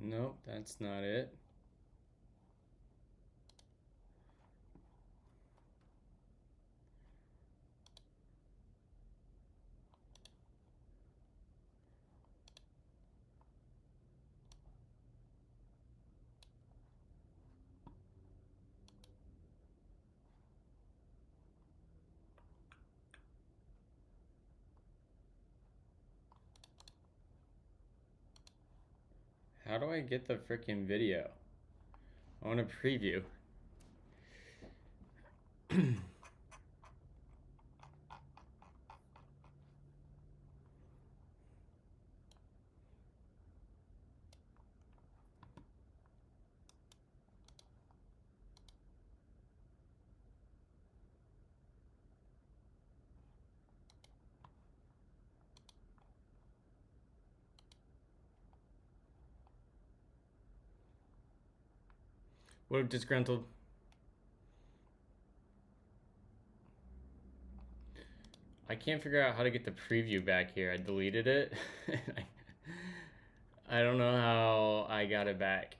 Nope, that's not it. How do I get the freaking video? I want to preview. What up, disgruntled? I can't figure out how to get the preview back here. I deleted it. I don't know how I got it back.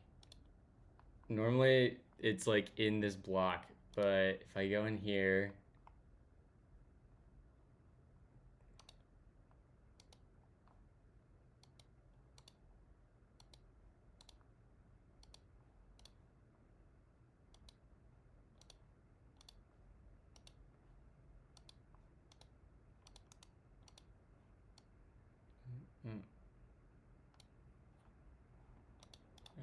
Normally, it's like in this block, but if I go in here,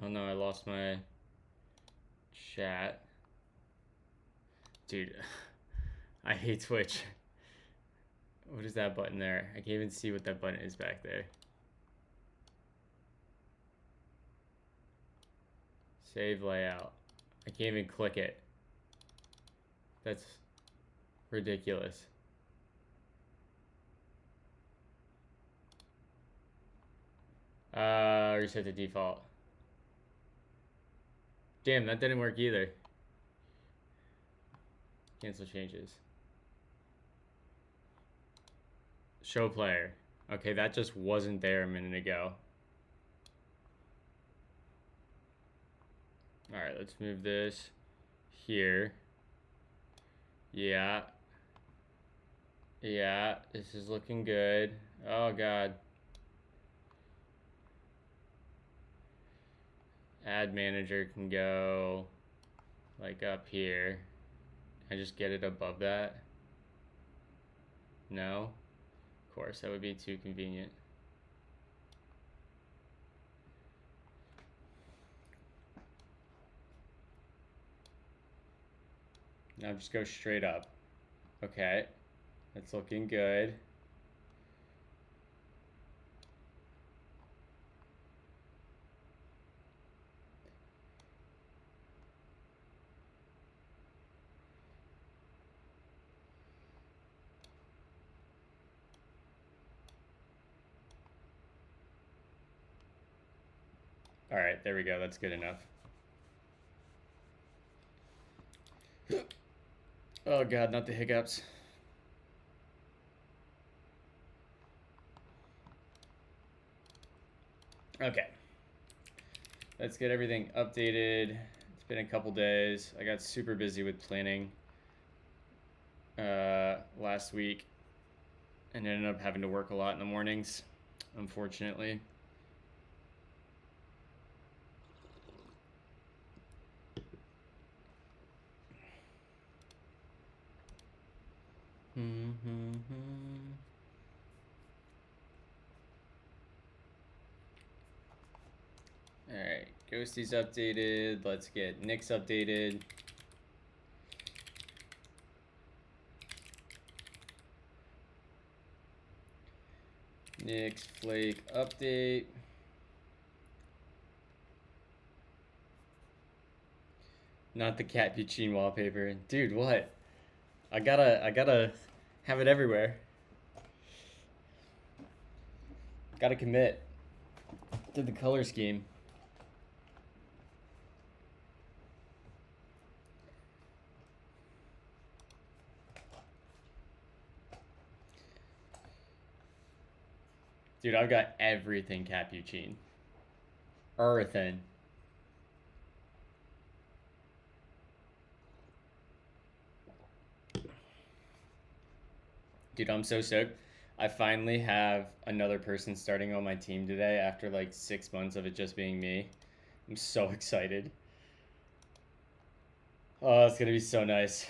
oh no, I lost my chat. Dude, I hate Twitch. What is that button there? I can't even see what that button is back there. Save layout. I can't even click it. That's ridiculous. Reset the default. Damn, that didn't work either. Cancel changes. Show player. Okay, that just wasn't there a minute ago. All right, let's move this here. Yeah. Yeah, this is looking good. Oh, God. Ad manager can go like up here. Can I just get it above that? No? Of course, that would be too convenient. Now just go straight up. Okay, that's looking good. All right, there we go. That's good enough. Oh God, not the hiccups. Okay. Let's get everything updated. It's been a couple days. I got super busy with planning last week and ended up having to work a lot in the mornings, unfortunately. All right, Ghosty's updated. Let's get Nick's updated. Nick's Flake update. Not the Capuchin wallpaper. Dude, what? I gotta have it everywhere. Gotta commit to the color scheme. Dude, I've got everything Capuchin. Earthen. Dude, I'm so stoked. I finally have another person starting on my team today after like 6 months of it just being me. I'm so excited. Oh, it's gonna be so nice.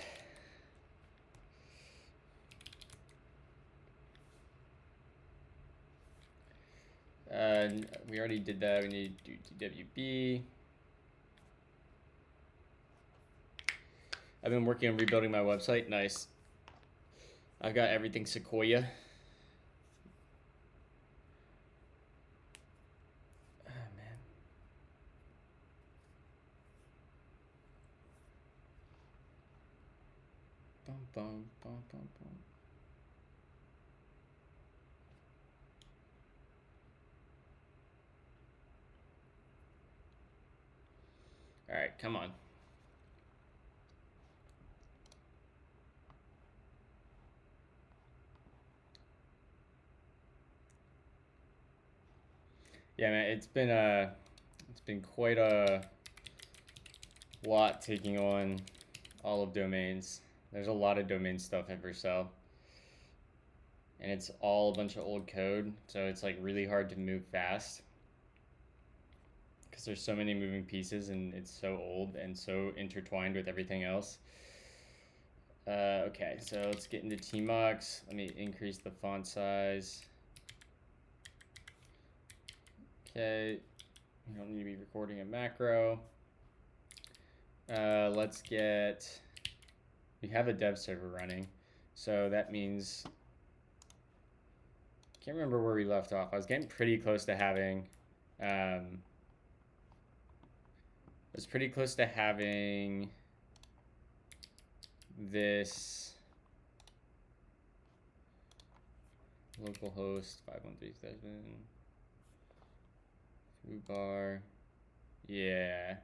We already did that. We need to do DWB. I've been working on rebuilding my website. Nice. I've got everything Sequoia. Oh, man. Bum, bum, bum, bum, bum. All right, come on. Yeah, man, it's been quite a lot taking on all of domains. There's a lot of domain stuff at Vercel. And it's all a bunch of old code, so it's like really hard to move fast. Because there's so many moving pieces and it's so old and so intertwined with everything else. Okay, so let's get into Tmux. Let me increase the font size. Okay, we don't need to be recording a macro. Let's get, we have a dev server running. So that means, can't remember where we left off. I was getting pretty close to having, this localhost 513,000 foobar. Yeah.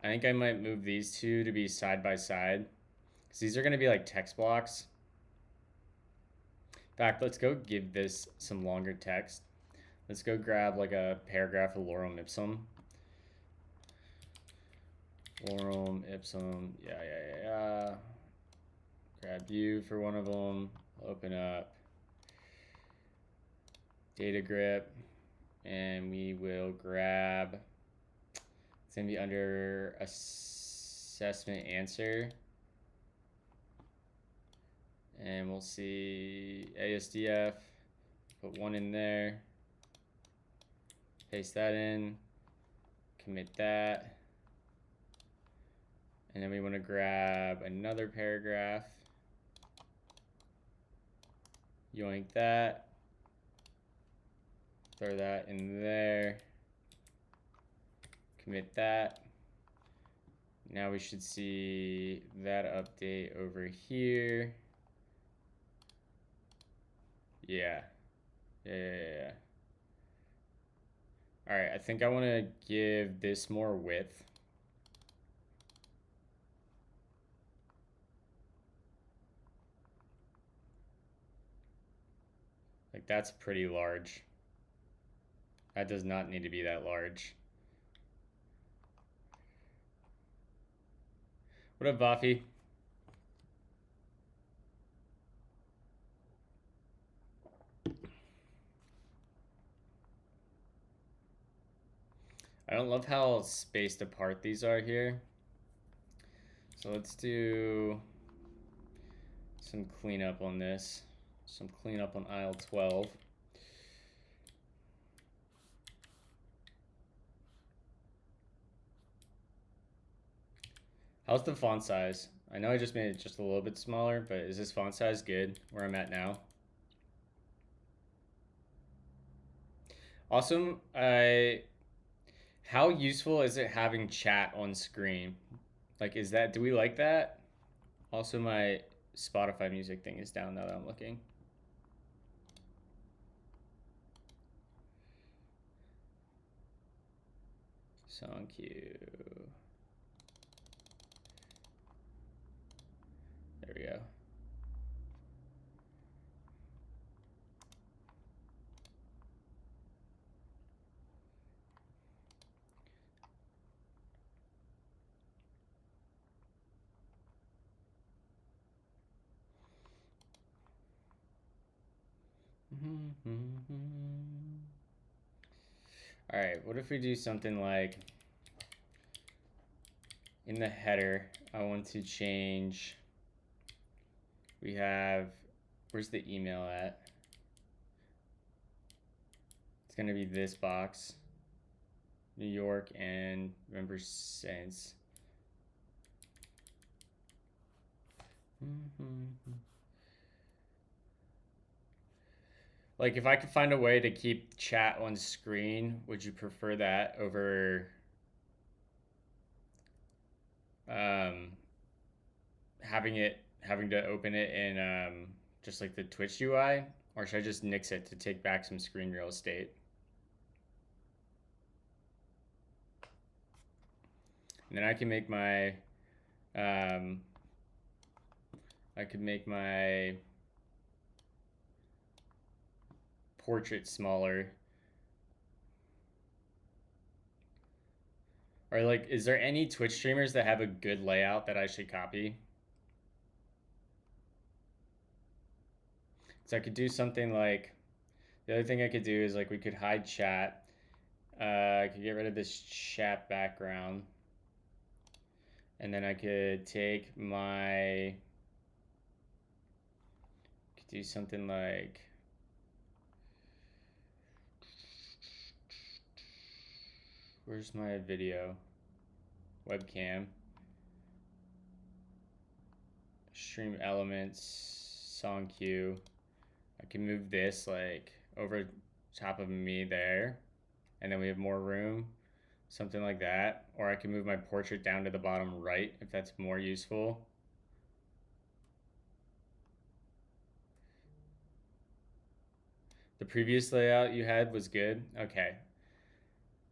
I think I might move these two to be side by side, because these are going to be like text blocks. In fact, let's go give this some longer text. Let's go grab like a paragraph of lorem ipsum. Lorem ipsum, yeah. Grab view for one of them. Open up data grip, and we will grab, it's gonna be under assessment answer, and we'll see ASDF, put one in there, paste that in, commit that, and then we want to grab another paragraph, yoink that, throw that in there, commit that. Now we should see that update over here. Yeah. All right, I think I want to give this more width. Like, that's pretty large. That does not need to be that large. What up, Vafi? I don't love how spaced apart these are here. So let's do some cleanup on this. Some cleanup on aisle 12. How's the font size? I know I just made it just a little bit smaller, but is this font size good where I'm at now? Awesome. How useful is it having chat on screen? Like, do we like that? Also, my Spotify music thing is down now that I'm looking. Song queue. There we go. All right, what if we do something like in the header, I want to change, we have, where's the email at? It's gonna be this box, New York, and remember since. Like if I could find a way to keep chat on screen, would you prefer that over having to open it in just like the Twitch UI, or should I just nix it to take back some screen real estate? And then I can make my portrait smaller. Or like, is there any Twitch streamers that have a good layout that I should copy? So I could do something like, the other thing I could do is like we could hide chat. I could get rid of this chat background. And then I could take my, could do something like, where's my video? Webcam. Stream elements, song queue. I can move this like over top of me there. And then we have more room, something like that. Or I can move my portrait down to the bottom right if that's more useful. The previous layout you had was good? Okay.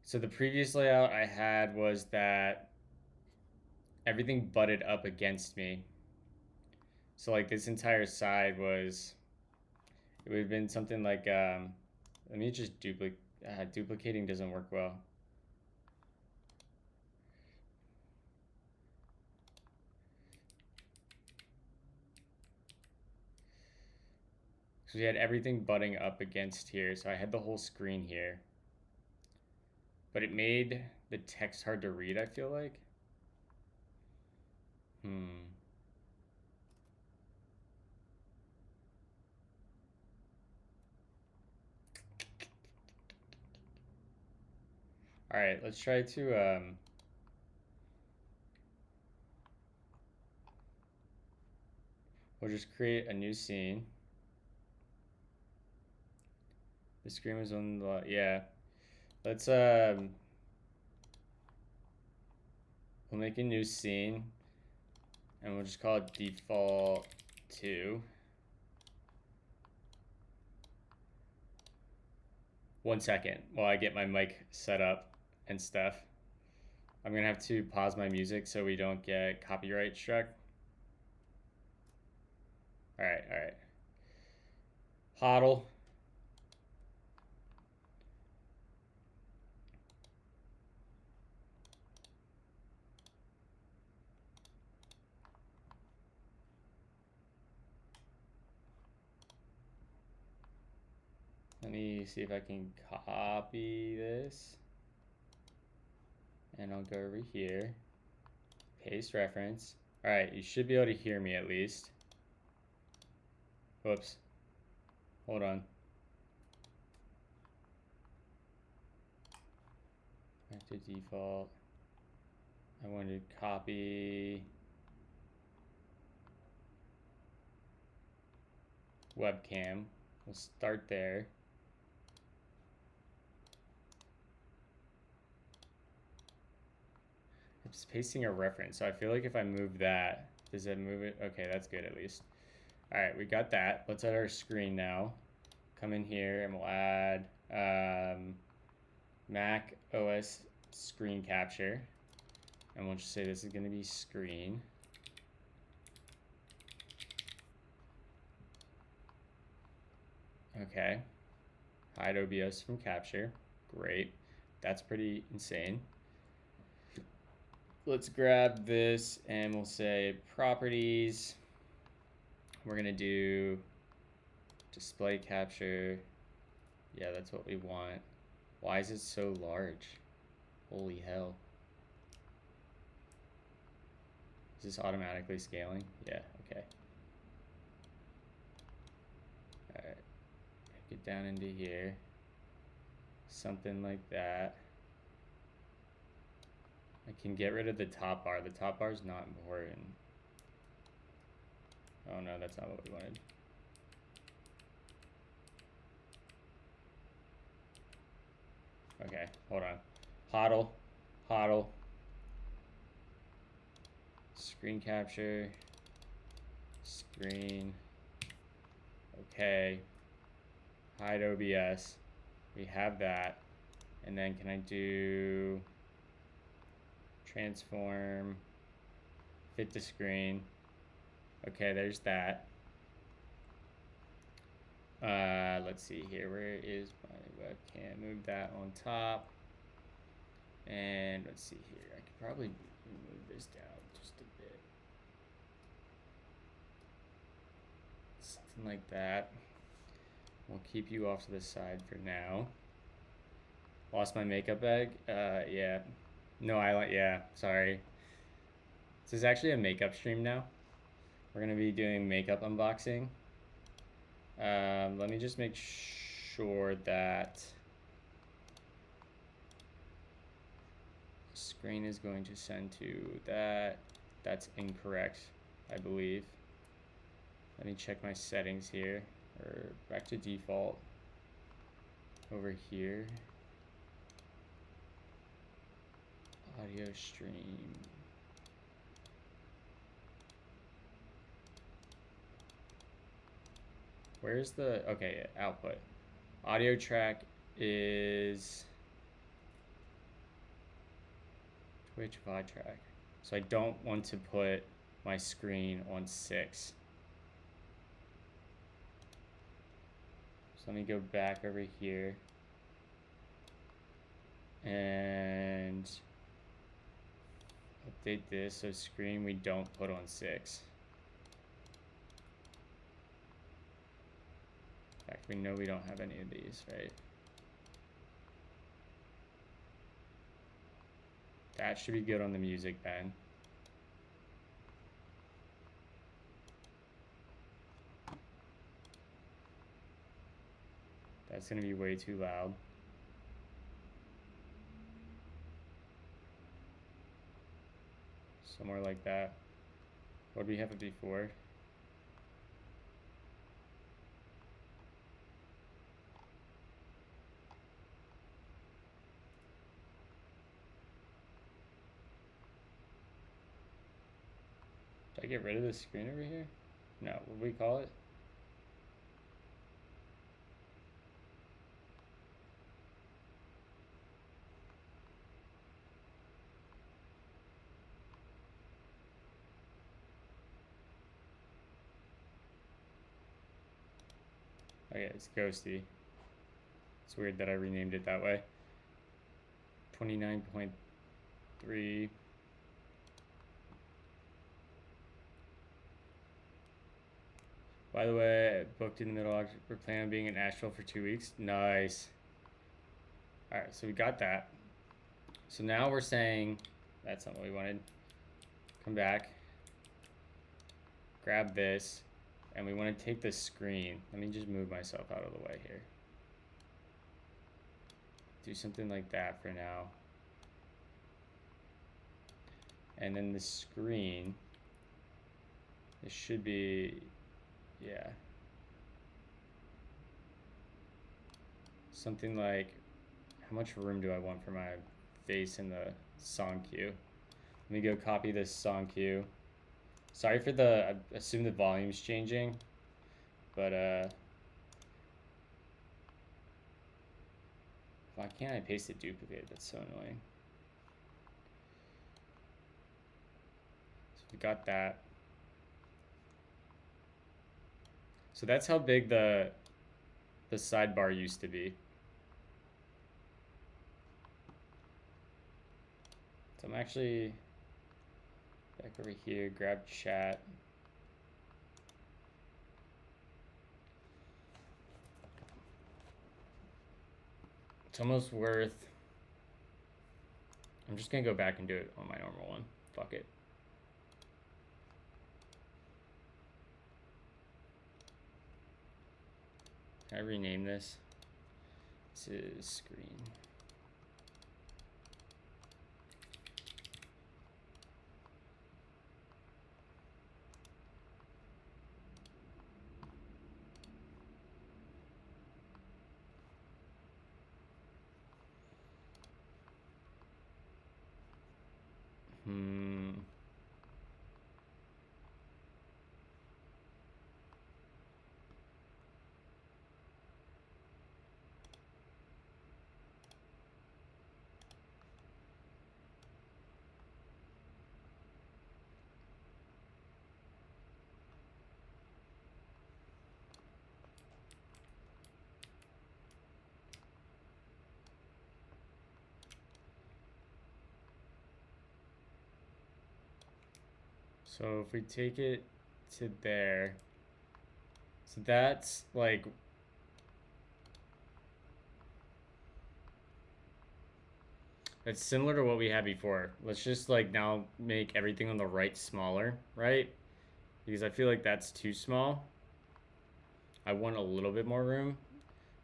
So the previous layout I had was that everything butted up against me. So like this entire side was, it would have been something like, let me just duplicating doesn't work well. So we had everything butting up against here. So I had the whole screen here. But it made the text hard to read, I feel like. All right, let's try to, we'll just create a new scene. The screen was on the, yeah. Let's, we'll make a new scene and we'll just call it default 2. 1 second while I get my mic set up and stuff. I'm gonna have to pause my music so we don't get copyright struck. All right. Hodl. Let me see if I can copy this. And I'll go over here. Paste reference. All right, you should be able to hear me at least. Whoops. Hold on. Back to default. I want to copy webcam. We'll start there. I'm just pasting a reference, so I feel like if I move that, does it move it? Okay, that's good at least. All right, we got that. Let's add our screen now. Come in here and we'll add Mac OS screen capture. And we'll just say this is gonna be screen. Okay. Hide OBS from capture. Great. That's pretty insane. Let's grab this and we'll say properties. We're gonna do Display capture. Yeah, that's what we want. Why is it so large? Holy hell. Is this automatically scaling? Yeah, okay. Alright. Get down into here. Something like that. I can get rid of the top bar. The top bar is not important. Oh no, that's not what we wanted. Okay, hold on. Hodl. Screen capture. Screen. Okay. Hide OBS. We have that. And then can I do transform, fit to screen? Okay, there's that. Let's see here. Where is my webcam? Move that on top. And let's see here. I could probably move this down just a bit. Something like that. We'll keep you off to the side for now. Lost my makeup bag? Yeah. No, yeah, sorry. This is actually a makeup stream now. We're gonna be doing makeup unboxing. Let me just make sure that screen is going to send to that. That's incorrect, I believe. Let me check my settings here, or back to default over here. Audio stream. Where's the, okay, output. Audio track is Twitch VOD track. So I don't want to put my screen on 6. So let me go back over here and update this so screen we don't put on 6. In fact, we know we don't have any of these, right? That should be good on the music then. That's gonna be way too loud. Somewhere like that. What did we have it before? Did I get rid of the screen over here? No, what do we call it? Oh yeah, it's ghosty. It's weird that I renamed it that way. 29.3. By the way, booked in the middle of October. We're planning on being in Asheville for 2 weeks. Nice. All right, so we got that. So now we're saying that's not what we wanted. Come back. Grab this. And we want to take the screen. Let me just move myself out of the way here. Do something like that for now. And then the screen, this should be, yeah. Something like, how much room do I want for my face in the song queue? Let me go copy this song queue. Sorry for the, I assume the volume's changing, but why can't I paste a duplicate? That's so annoying. So we got that. So that's how big the sidebar used to be. So I'm actually back over here, grab chat. It's almost worth. I'm just gonna go back and do it on my normal one. Fuck it. Can I rename this? This is screen. So if we take it to there, so that's like, that's similar to what we had before. Let's just like now make everything on the right smaller, right? Because I feel like that's too small. I want a little bit more room.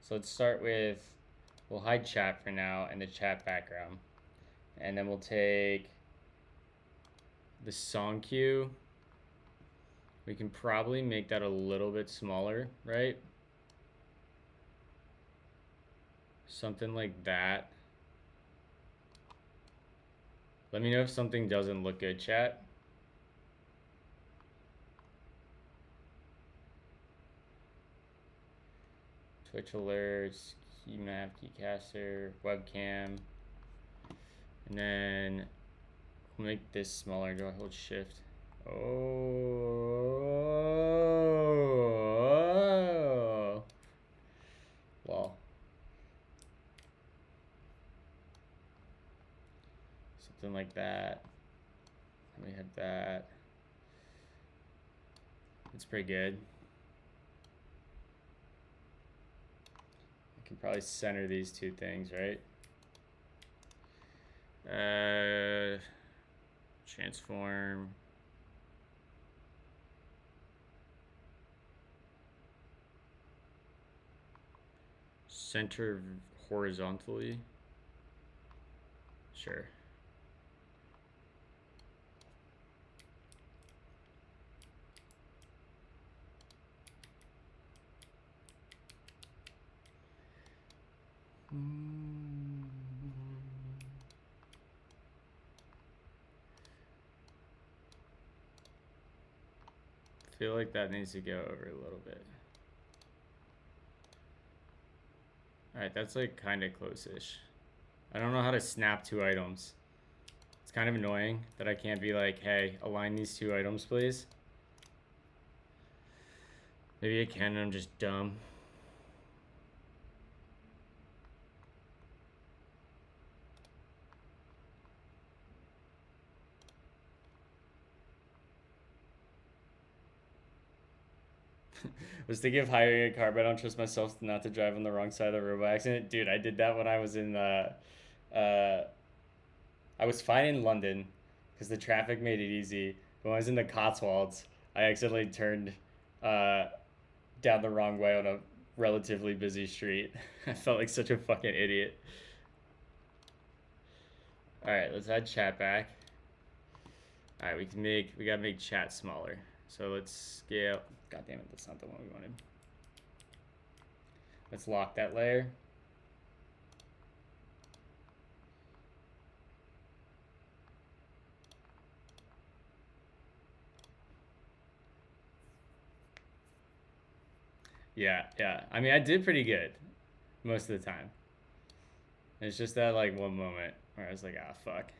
So let's start with, we'll hide chat for now and the chat background. And then we'll take the song queue. We can probably make that a little bit smaller, right? Something like that. Let me know if something doesn't look good, chat. Twitch alerts, key map, keycaster, webcam. And then we'll make this smaller. Do I hold shift? Oh. Well. Something like that. We have that. It's pretty good. I can probably center these two things, right? Transform. Center horizontally. Sure. I feel like that needs to go over a little bit. Alright, that's like kind of close-ish. I don't know how to snap two items. It's kind of annoying that I can't be like, hey, align these two items, please. Maybe I can and I'm just dumb. Was thinking of hiring a car, but I don't trust myself not to drive on the wrong side of the road by accident. Dude, I did that when I was in I was fine in London because the traffic made it easy. But when I was in the Cotswolds, I accidentally turned down the wrong way on a relatively busy street. I felt like such a fucking idiot. Alright, let's add chat back. Alright, we gotta make chat smaller. So let's scale. God damn it, that's not the one we wanted. Let's lock that layer. Yeah. I mean, I did pretty good most of the time. It's just that like one moment where I was like, ah, fuck.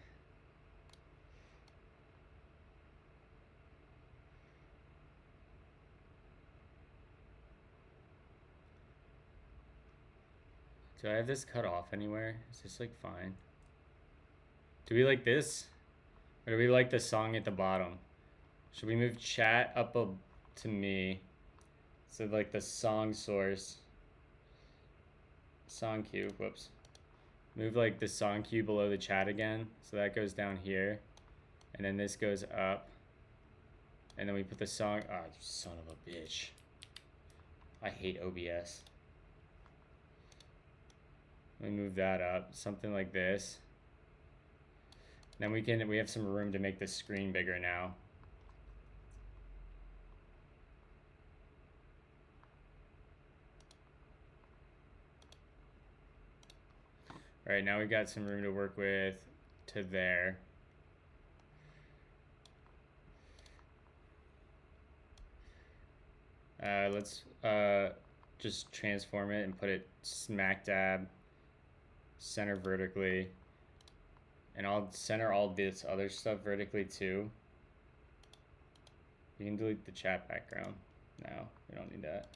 Do I have this cut off anywhere? Is this like fine? Do we like this? Or do we like the song at the bottom? Should we move chat up to me? So like the song source. Song queue, whoops. Move like the song cue below the chat again. So that goes down here. And then this goes up. And then we put the song. Oh, you son of a bitch. I hate OBS. Let me move that up. Something like this. Then we have some room to make the screen bigger now. All right, now we got some room to work with to there. Let's just transform it and put it smack dab center vertically. And I'll center all this other stuff vertically too. You can delete the chat background now. We don't need that.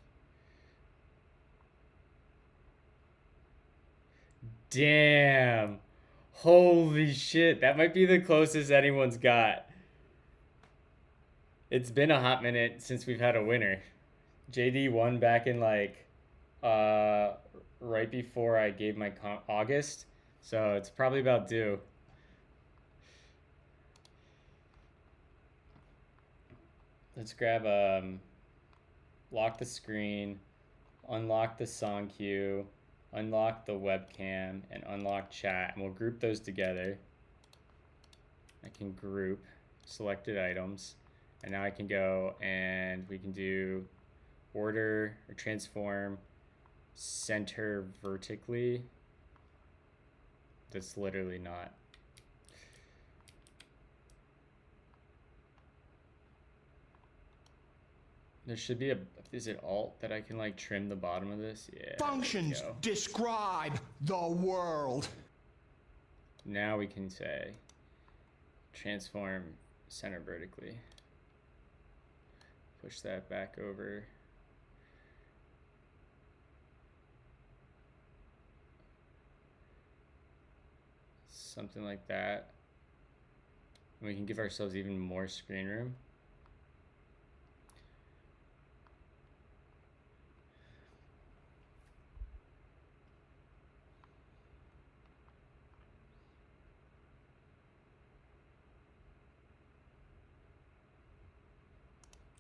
Damn. Holy shit. That might be the closest anyone's got. It's been a hot minute since we've had a winner. JD won back in like right before I gave my August. So it's probably about due. Let's grab lock the screen, unlock the song queue, unlock the webcam, and unlock chat, and we'll group those together. I can group selected items, and now I can go and we can do order or transform center vertically. That's literally not. There should be is it alt that I can like trim the bottom of this? Yeah. Functions describe the world. Now we can say transform center vertically. Push that back over. Something like that. And we can give ourselves even more screen room.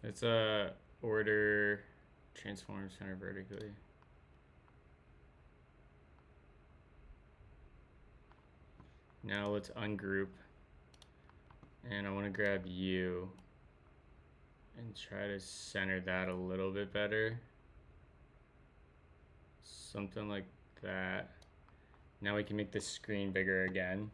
It's a order transform center vertically. Now let's ungroup. And I want to grab you and try to center that a little bit better. Something like that. Now we can make the screen bigger again.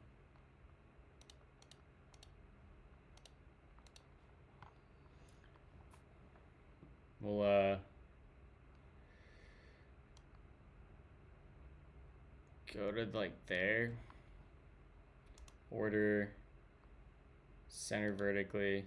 We'll go to like there. Order center vertically.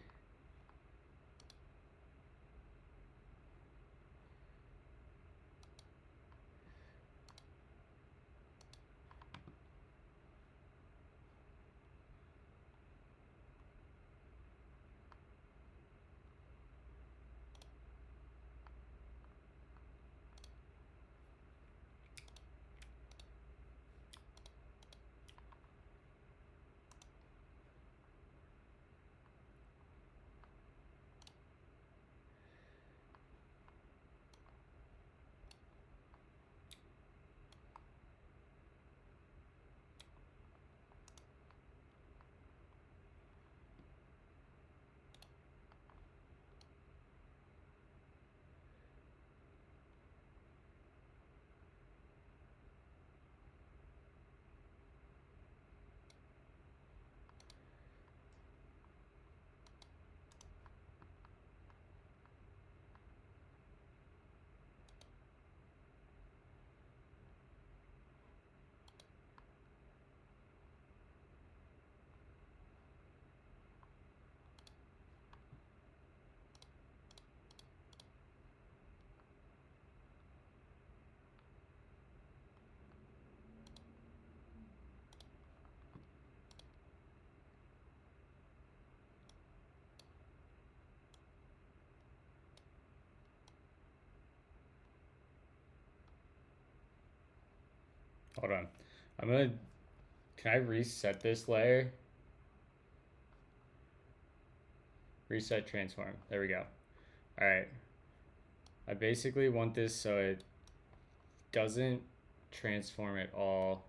Hold on. Can I reset this layer? Reset transform. There we go. All right. I basically want this so it doesn't transform at all.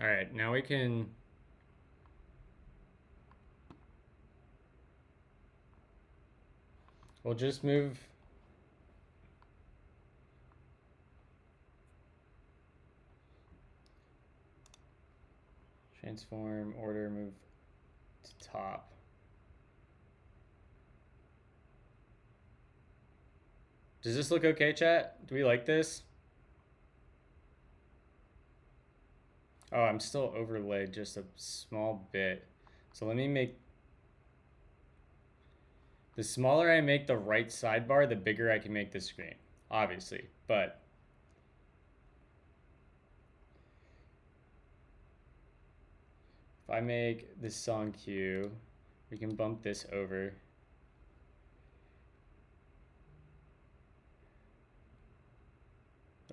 All right, now we can we'll just move transform order, move to top. Does this look okay, chat? Do we like this? Oh, I'm still overlaid just a small bit. So let me make... The smaller I make the right sidebar, the bigger I can make the screen, obviously. But if I make this song queue, we can bump this over.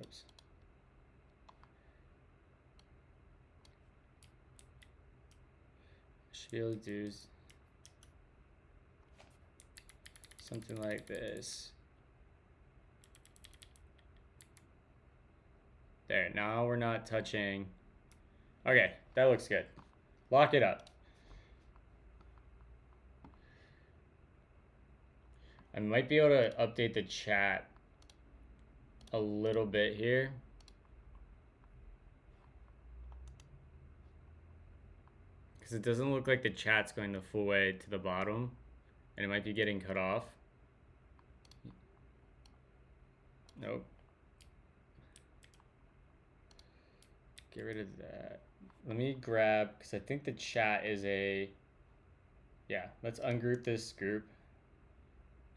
Oops. Should be able to do something like this. There, now we're not touching. Okay, that looks good. Lock it up. I might be able to update the chat a little bit here. Because it doesn't look like the chat's going the full way to the bottom. And it might be getting cut off. Nope. Get rid of that. Let me grab, because I think the chat is a... Yeah, let's ungroup this group.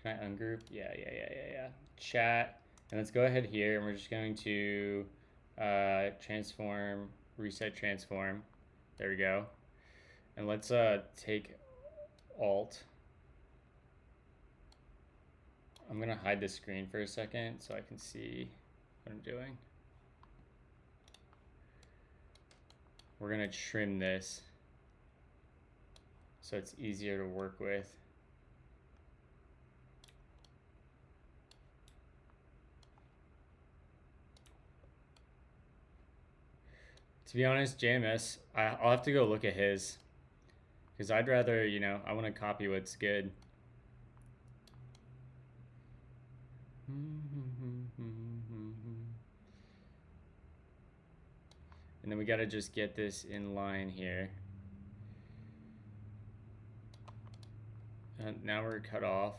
Can I ungroup? Yeah. Chat. And let's go ahead here, and we're just going to transform, reset transform. There we go. And let's take Alt. I'm gonna hide the screen for a second so I can see what I'm doing. We're gonna trim this so it's easier to work with. To be honest, JMS, I'll have to go look at his, because I'd rather, you know, I want to copy what's good. And then we got to just get this in line here. And now we're cut off.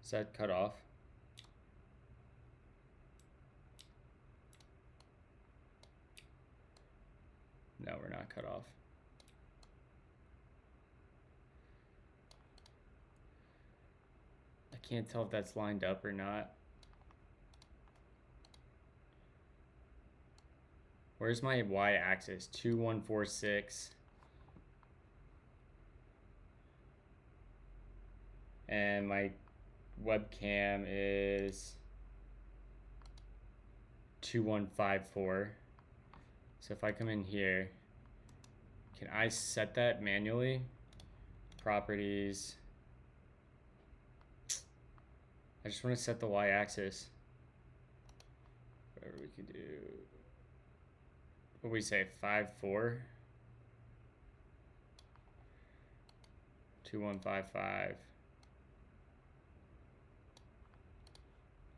Is that cut off? No, we're not cut off. I can't tell if that's lined up or not. Where's my y-axis? 2146. And my webcam is 2154. So if I come in here, can I set that manually? Properties. I just want to set the y-axis. Whatever we could do. What do we say? 5.4. 2155.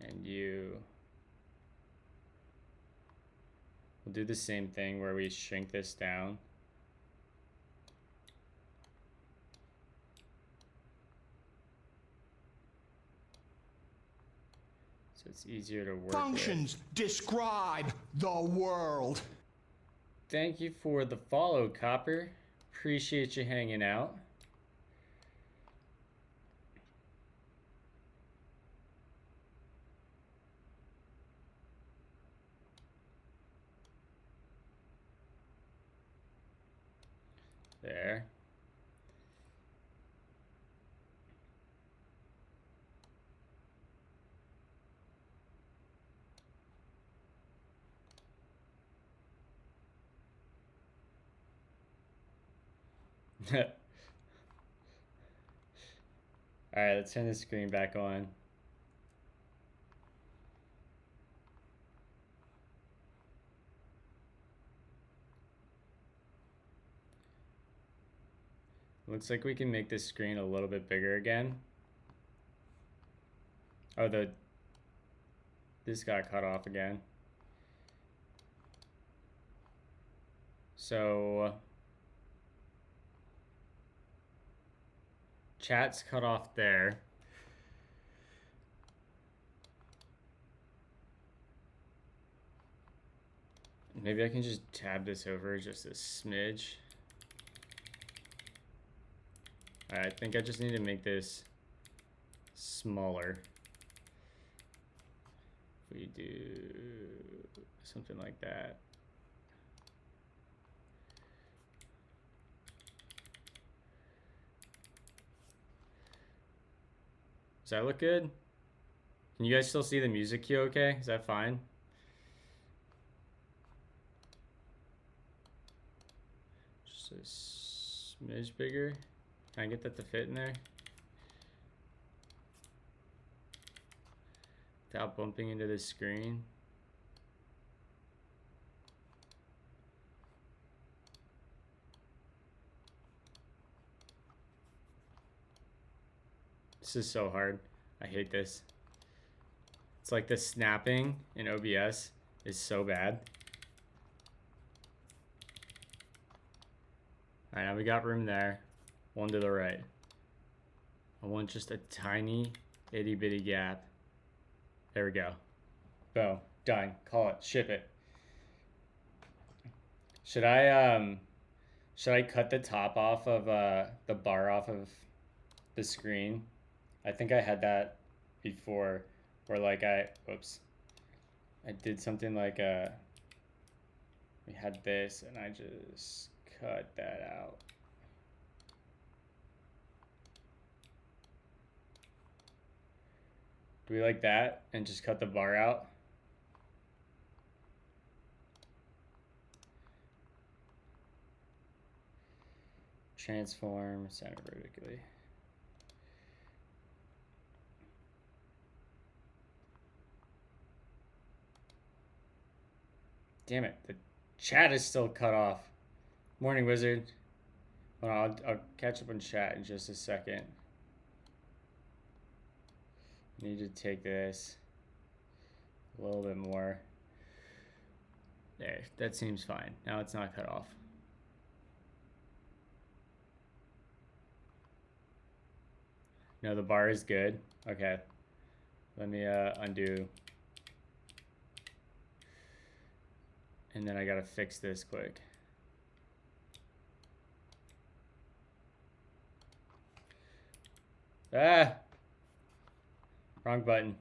And you. We'll do the same thing where we shrink this down. so it's easier to work Functions describe the world. Thank you for the follow, Copper. Appreciate you hanging out. There. All right, let's turn the screen back on. Looks like we can make this screen a little bit bigger again. Oh, this got cut off again. So chat's cut off there. Maybe I can just tab this over just a smidge. All right, I think I just need to make this smaller. If we do something like that. Does that look good? Can you guys still see the music cue okay? Is that fine? Just a smidge bigger. Can I get that to fit in there? Without bumping into the screen. This is so hard. I hate this. It's like the snapping in OBS is so bad. All right, now we got room there. One to the right. I want just a tiny itty bitty gap. There we go. Boom. Done. Call it. Ship it. Should I cut the top off of the bar off of the screen? I think I had that before where like I did something like we had this and I just cut that out. Do we like that and just cut the bar out? Transform, center vertically. Damn it, the chat is still cut off. Morning, Wizard. Well, I'll catch up on chat in just a second. Need to take this a little bit more. There, that seems fine. Now it's not cut off. No, the bar is good. Okay. Let me undo. And then I gotta fix this quick. Ah! Wrong button.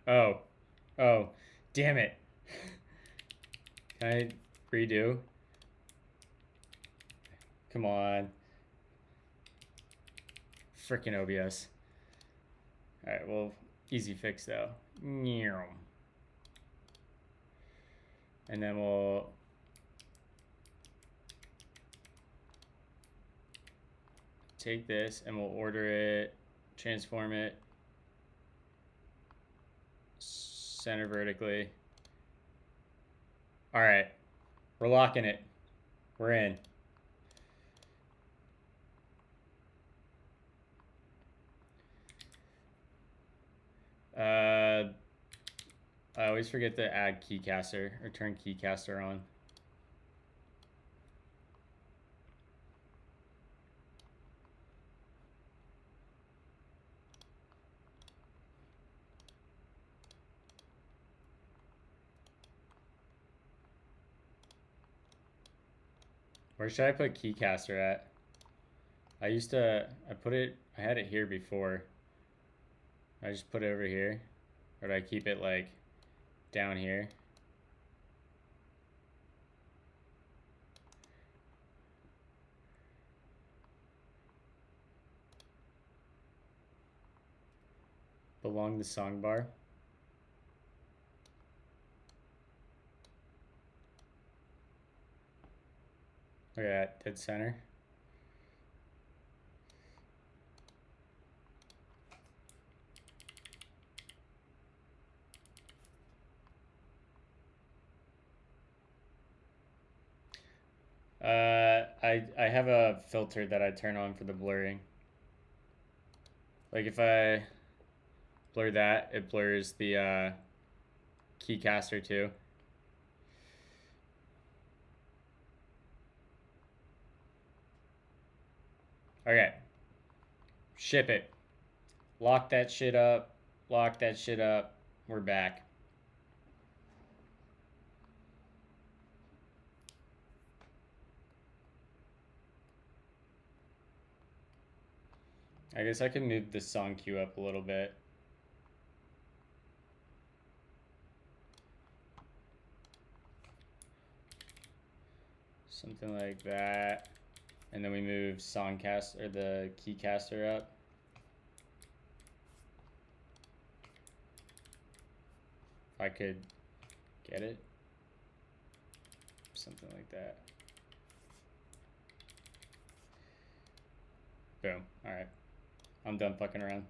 Oh. Oh. Damn it. Can I redo? Come on. Frickin' OBS. Alright, well, easy fix though. And then we'll take this and we'll order it, transform it, center vertically. All right, we're locking it. We're in. I always forget to add keycaster or turn keycaster on. Where should I put keycaster at? I had it here before. I just put it over here. Or do I keep it like down here? Along the song bar. Look at that, dead center. I have a filter that I turn on for the blurring. Like if I blur that, it blurs the keycaster too. Okay. Ship it. Lock that shit up. Lock that shit up. We're back. I guess I can move the song queue up a little bit. Something like that. And then we move songcast or the keycaster up. If I could get it. Something like that. Boom. All right. I'm done fucking around.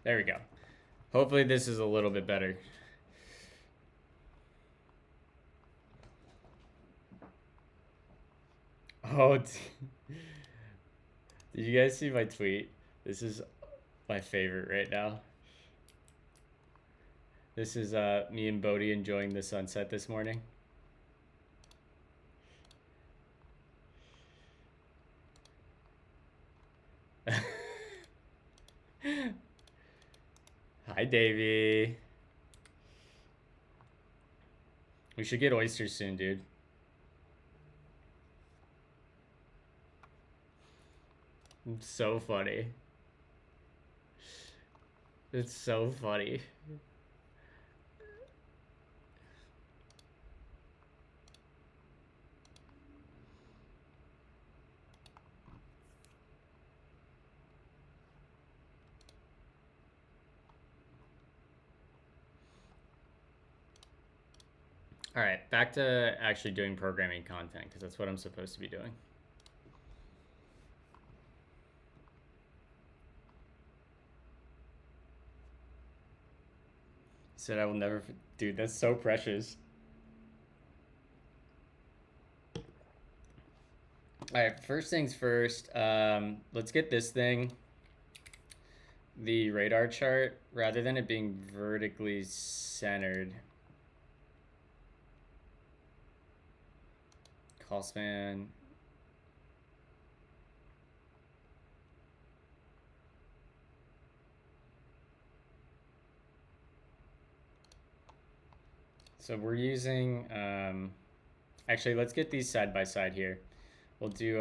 There we go. Hopefully this is a little bit better. Oh, did you guys see my tweet? This is my favorite right now. This is me and Bodhi enjoying the sunset this morning. Hi, Davey. We should get oysters soon, dude. It's so funny. It's so funny. All right, back to actually doing programming content because that's what I'm supposed to be doing. Said I will never, dude, that's so precious. All right, first things first, let's get this thing, the radar chart, rather than it being vertically centered. Call span. So we're using, actually, let's get these side by side here. We'll do,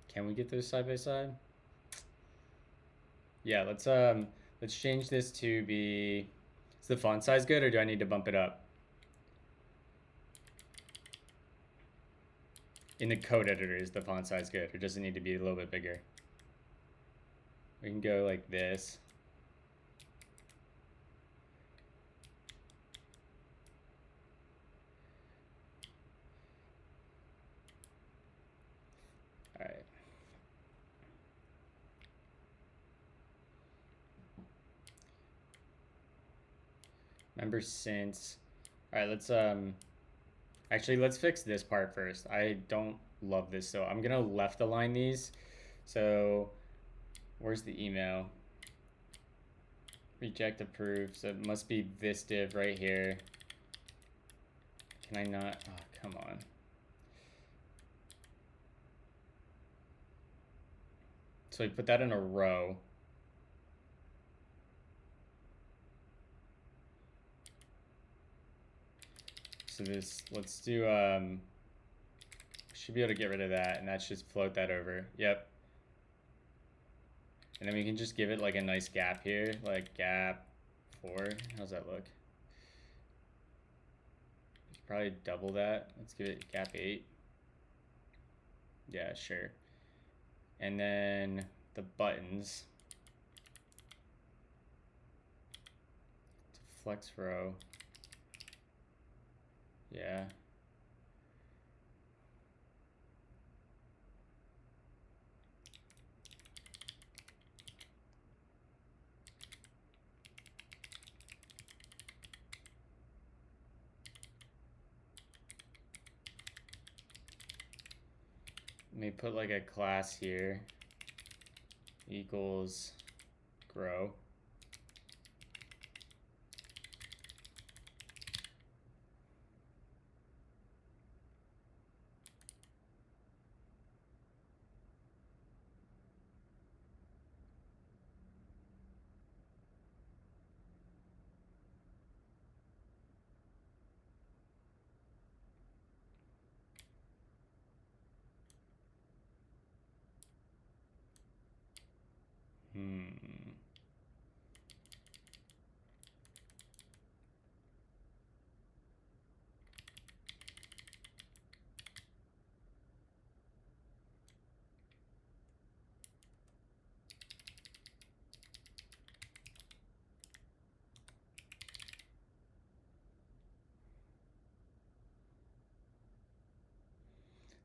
can we get those side by side? Yeah, let's change this to be, is the font size good or do I need to bump it up? In the code editor, is the font size good or does it need to be a little bit bigger? We can go like this. All right. Remember since, all right, let's, Actually, let's fix this part first. I don't love this, so I'm gonna left align these. So where's the email? Reject approved. So it must be this div right here. Can I not? Oh, come on. So we put that in a row. So this, let's do, should be able to get rid of that, and that's just float that over. Yep. And then we can just give it like a nice gap here, like gap 4. How's that look? Probably double that. Let's give it gap 8. Yeah, sure. And then the buttons. It's a flex row. Yeah. Let me put like a class here equals grow.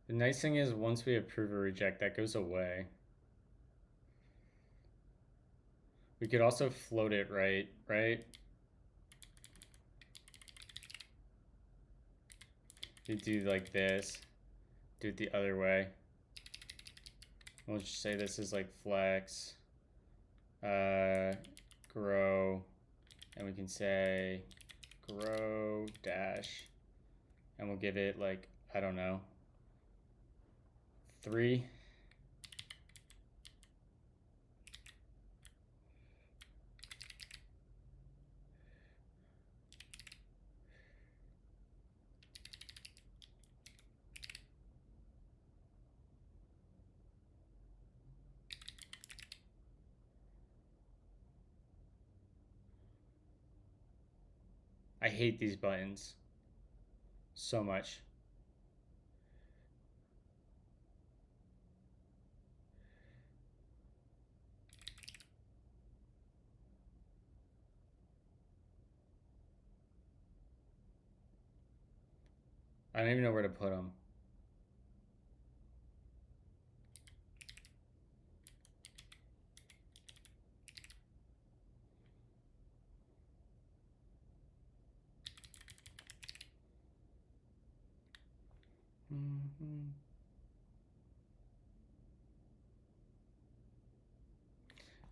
The nice thing is once we approve or reject, that goes away. We could also float it right? You do like this, do it the other way. We'll just say this is like flex, grow, and we can say grow dash, and we'll give it like, I don't know, 3. I hate these buttons so much. I don't even know where to put them.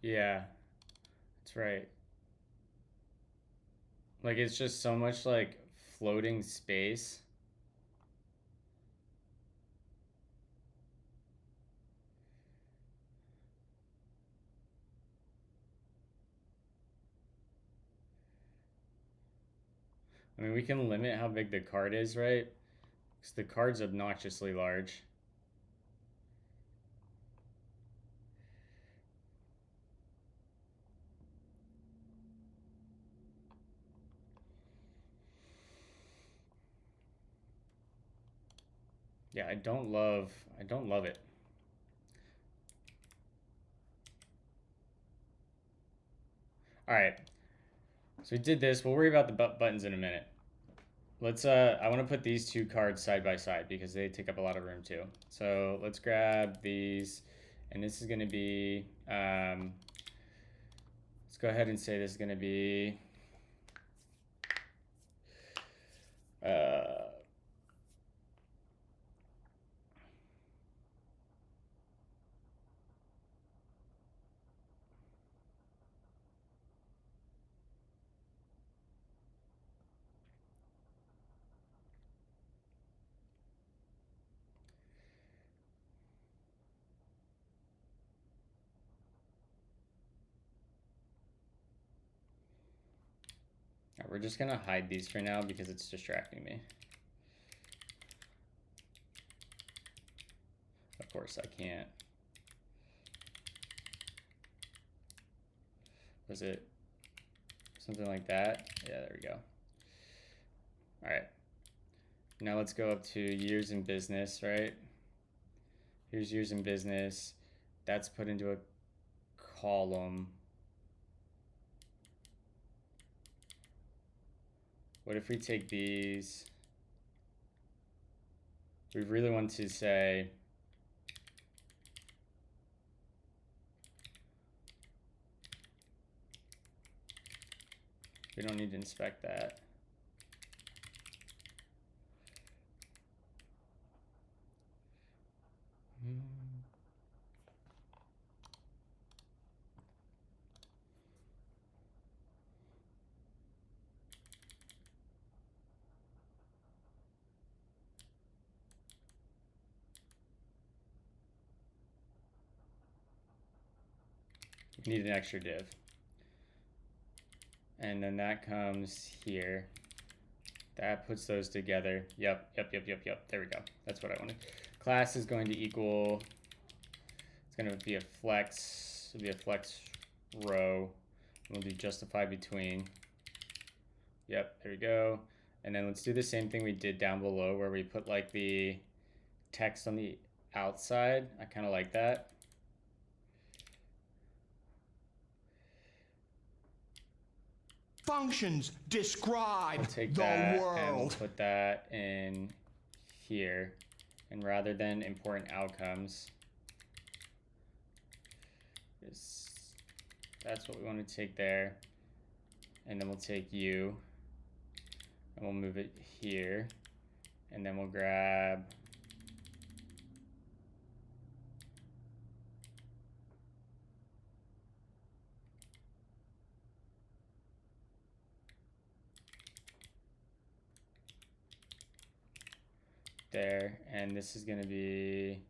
Yeah, that's right. Like, it's just so much like floating space. I mean, we can limit how big the card is, right? Because the card's obnoxiously large. Yeah, I don't love it. All right. So we did this. We'll worry about the buttons in a minute. Let's I want to put these 2 cards side by side because they take up a lot of room too. So let's grab these, and this is going to be let's go ahead and say this is going to be Right, we're just gonna hide these for now because it's distracting me. Of course I can't. Was it something like that? Yeah, there we go. All right. Now let's go up to years in business, right? Here's years in business. That's put into a column. What if we take these? We really want to say we don't need to inspect that. We need an extra div. And then that comes here. That puts those together. Yep. There we go. That's what I wanted. Class is going to equal, it's going to be a flex, it'll be a flex row. We'll do justify between. Yep, there we go. And then let's do the same thing we did down below where we put like the text on the outside. I kind of like that. Functions describe We'll take the that world. and we'll put that in here. And rather than important outcomes, that's what we want to take there. And then we'll take U and we'll move it here. And then we'll grab there, and this is going to be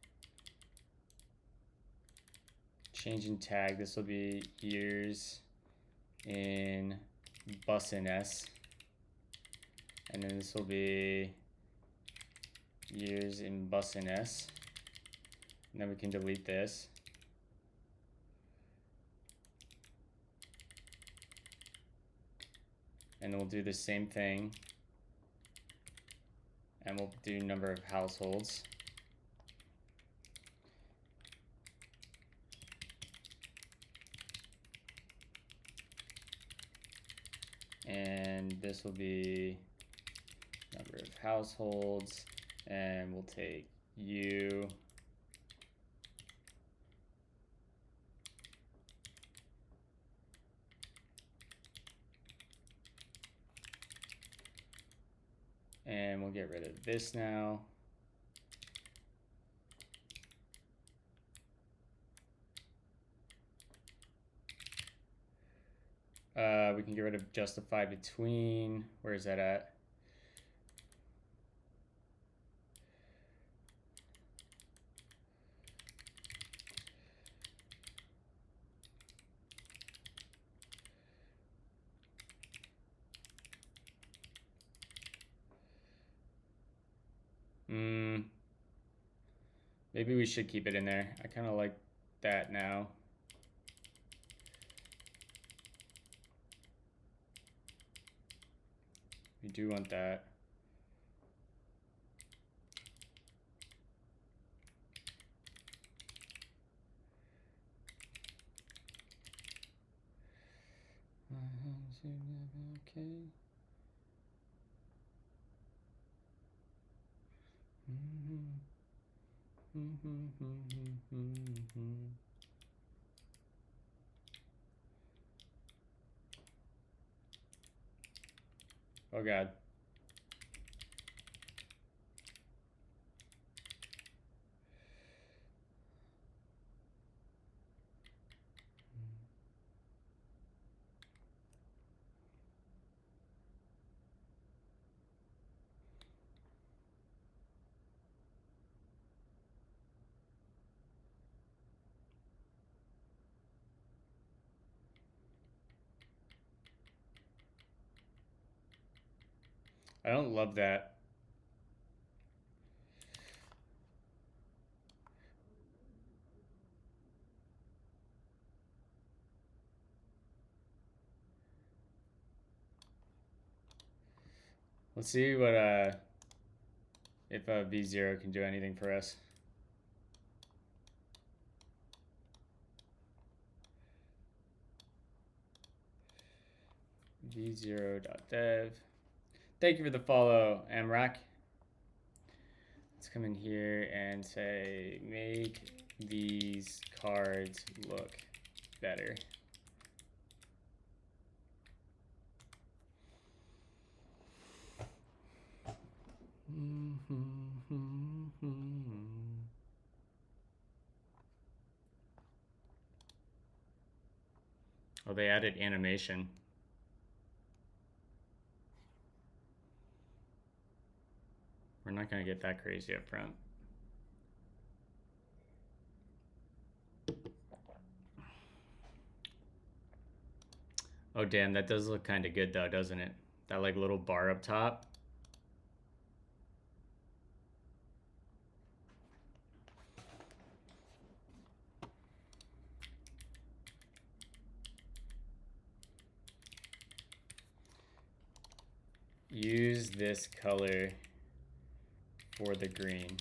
changing tag. This will be years in business, and then this will be years in business, and then we can delete this. And then we'll do the same thing. And we'll do number of households. And this will be number of households. And we'll take U. And we'll get rid of this now. We can get rid of justify between. Where is that at? Maybe we should keep it in there. I kind of like that now. We do want that. Okay. Oh God. I don't love that. Let's see what if V0 can do anything for us. V0.dev. Thank you for the follow, Amrak. Let's come in here and say, make these cards look better. Oh, they added animation. We're not going to get that crazy up front. Oh, damn, that does look kind of good, though, doesn't it? That, like, little bar up top. Use this color for the green.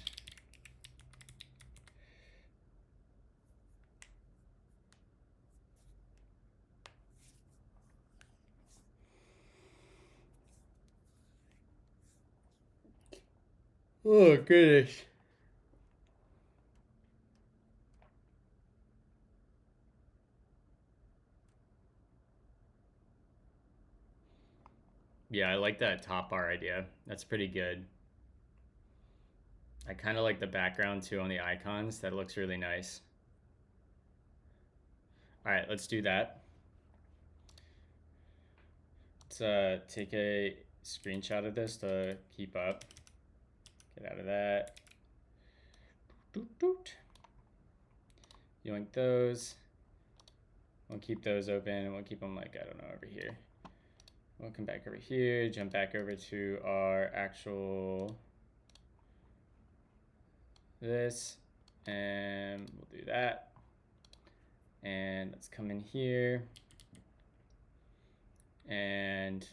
Oh, goodness. Yeah, I like that top bar idea. That's pretty good. I kind of like the background too on the icons. That looks really nice. All right, let's do that. Let's take a screenshot of this to keep up. Get out of that. Doot, doot. Yoink those. We'll keep those open and we'll keep them like, I don't know, over here. We'll come back over here, jump back over to our actual this, and we'll do that. And let's come in here and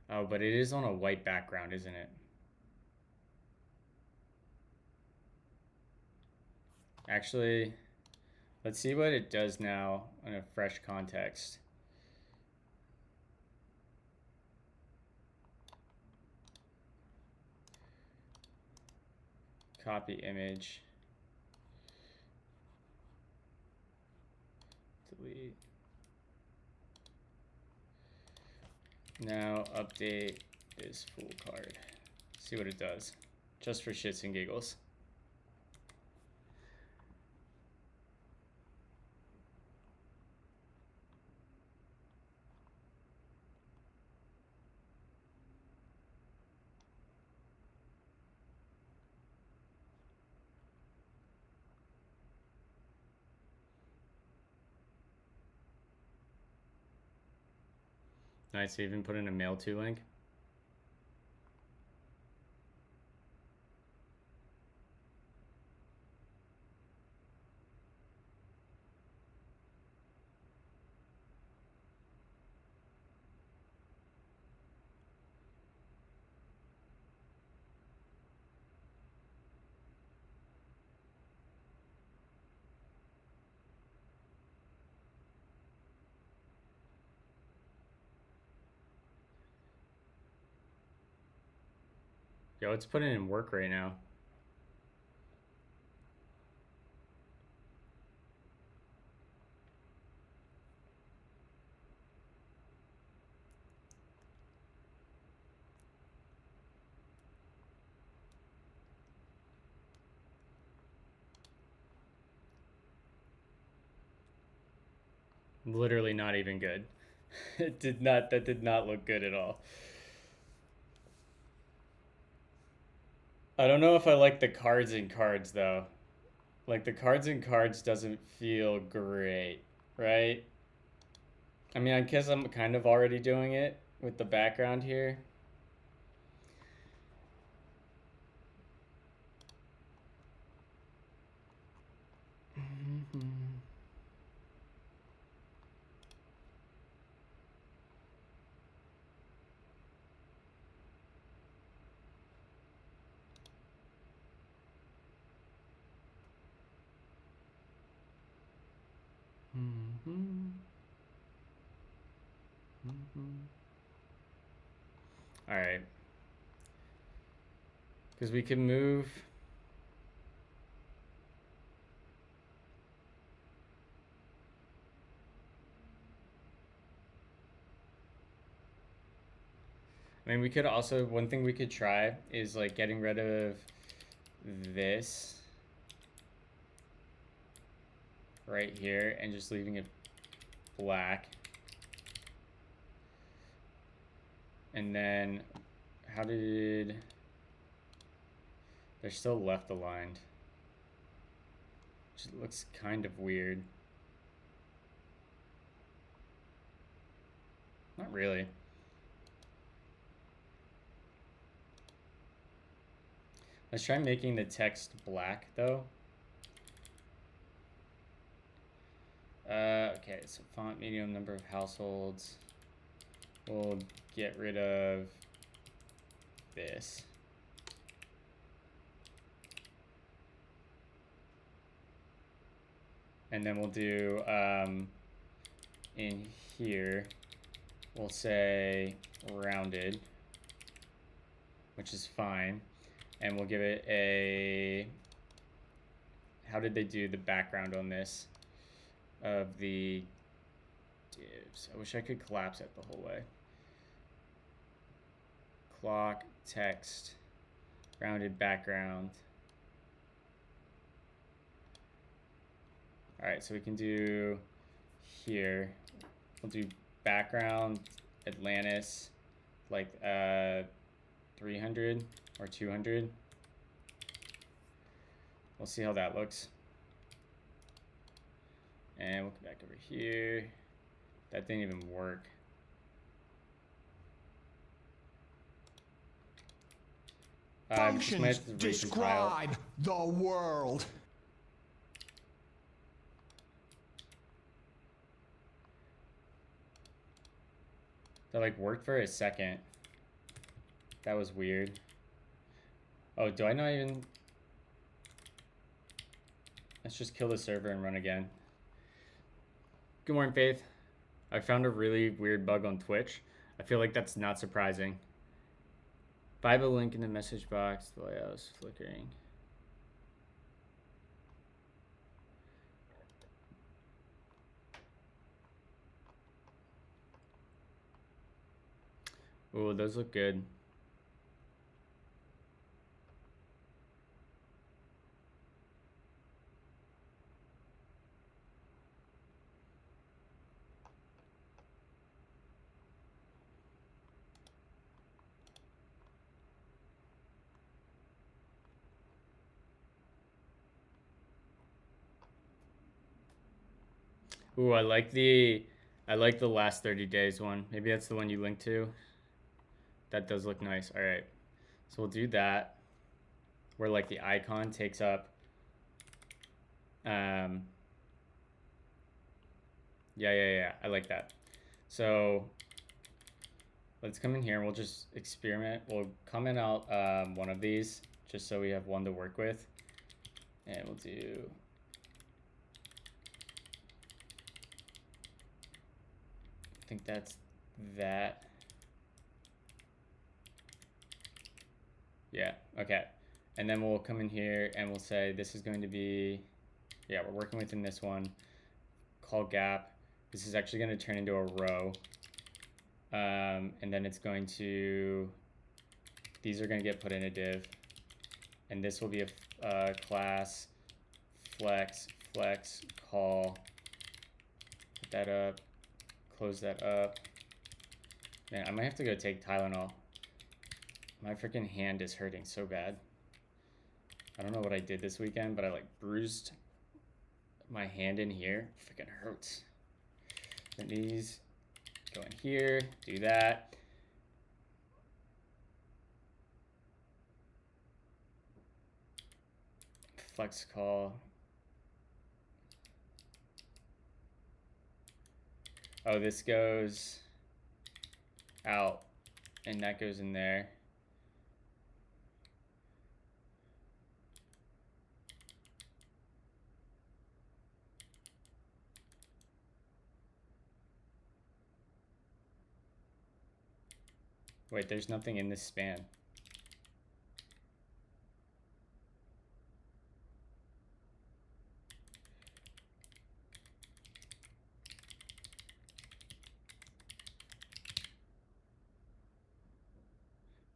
oh, but it is on a white background, isn't it? Actually, let's see what it does now in a fresh context. Copy image. Delete. Now update this full card. See what it does, just for shits and giggles. Nice, I even put in a mail to link. Yo, it's putting in work right now. Literally not even good. That did not look good at all. I don't know if I like the cards in cards though. Like the cards in cards doesn't feel great, right? I mean, I guess I'm kind of already doing it, with the background here. All right, because we can move. I mean, we could also, one thing we could try is like getting rid of this right here and just leaving it black. And then how did, they're still left aligned, which looks kind of weird. Not really. Let's try making the text black though. Okay, so font, medium, number of households. We'll get rid of this. And then we'll do, in here, we'll say rounded, which is fine. And we'll give it a, how did they do the background on this? Of the divs. I wish I could collapse it the whole way. Clock, text, rounded background. All right, so we can do here. We'll do background Atlantis, like 300 or 200. We'll see how that looks. And we'll come back over here. That didn't even work. Functions describe the world. That like worked for a second. That was weird. Oh, do I not even? Let's just kill the server and run again. Good morning, Faith. I found a really weird bug on Twitch. I feel like that's not surprising. If I have a link in the message box, the layout is flickering. Oh, those look good. Ooh, I like the last 30 days one. Maybe that's the one you linked to. That does look nice. All right. So we'll do that. Where like the icon takes up yeah. I like that. So let's come in here and we'll just experiment. We'll comment out one of these just so we have one to work with. And we'll do I think that's that. Yeah, okay. And then we'll come in here and we'll say this is going to be, yeah, we're working within this one. Call gap. This is actually going to turn into a row. And then it's going to, these are going to get put in a div. And this will be a class flex call. Put that up. Close that up. Man, I might have to go take Tylenol. My freaking hand is hurting so bad. I don't know what I did this weekend, but I like bruised my hand in here. Freaking hurts. And these go in here, do that. flex call. Oh, this goes out and that goes in there. Wait, there's nothing in this span.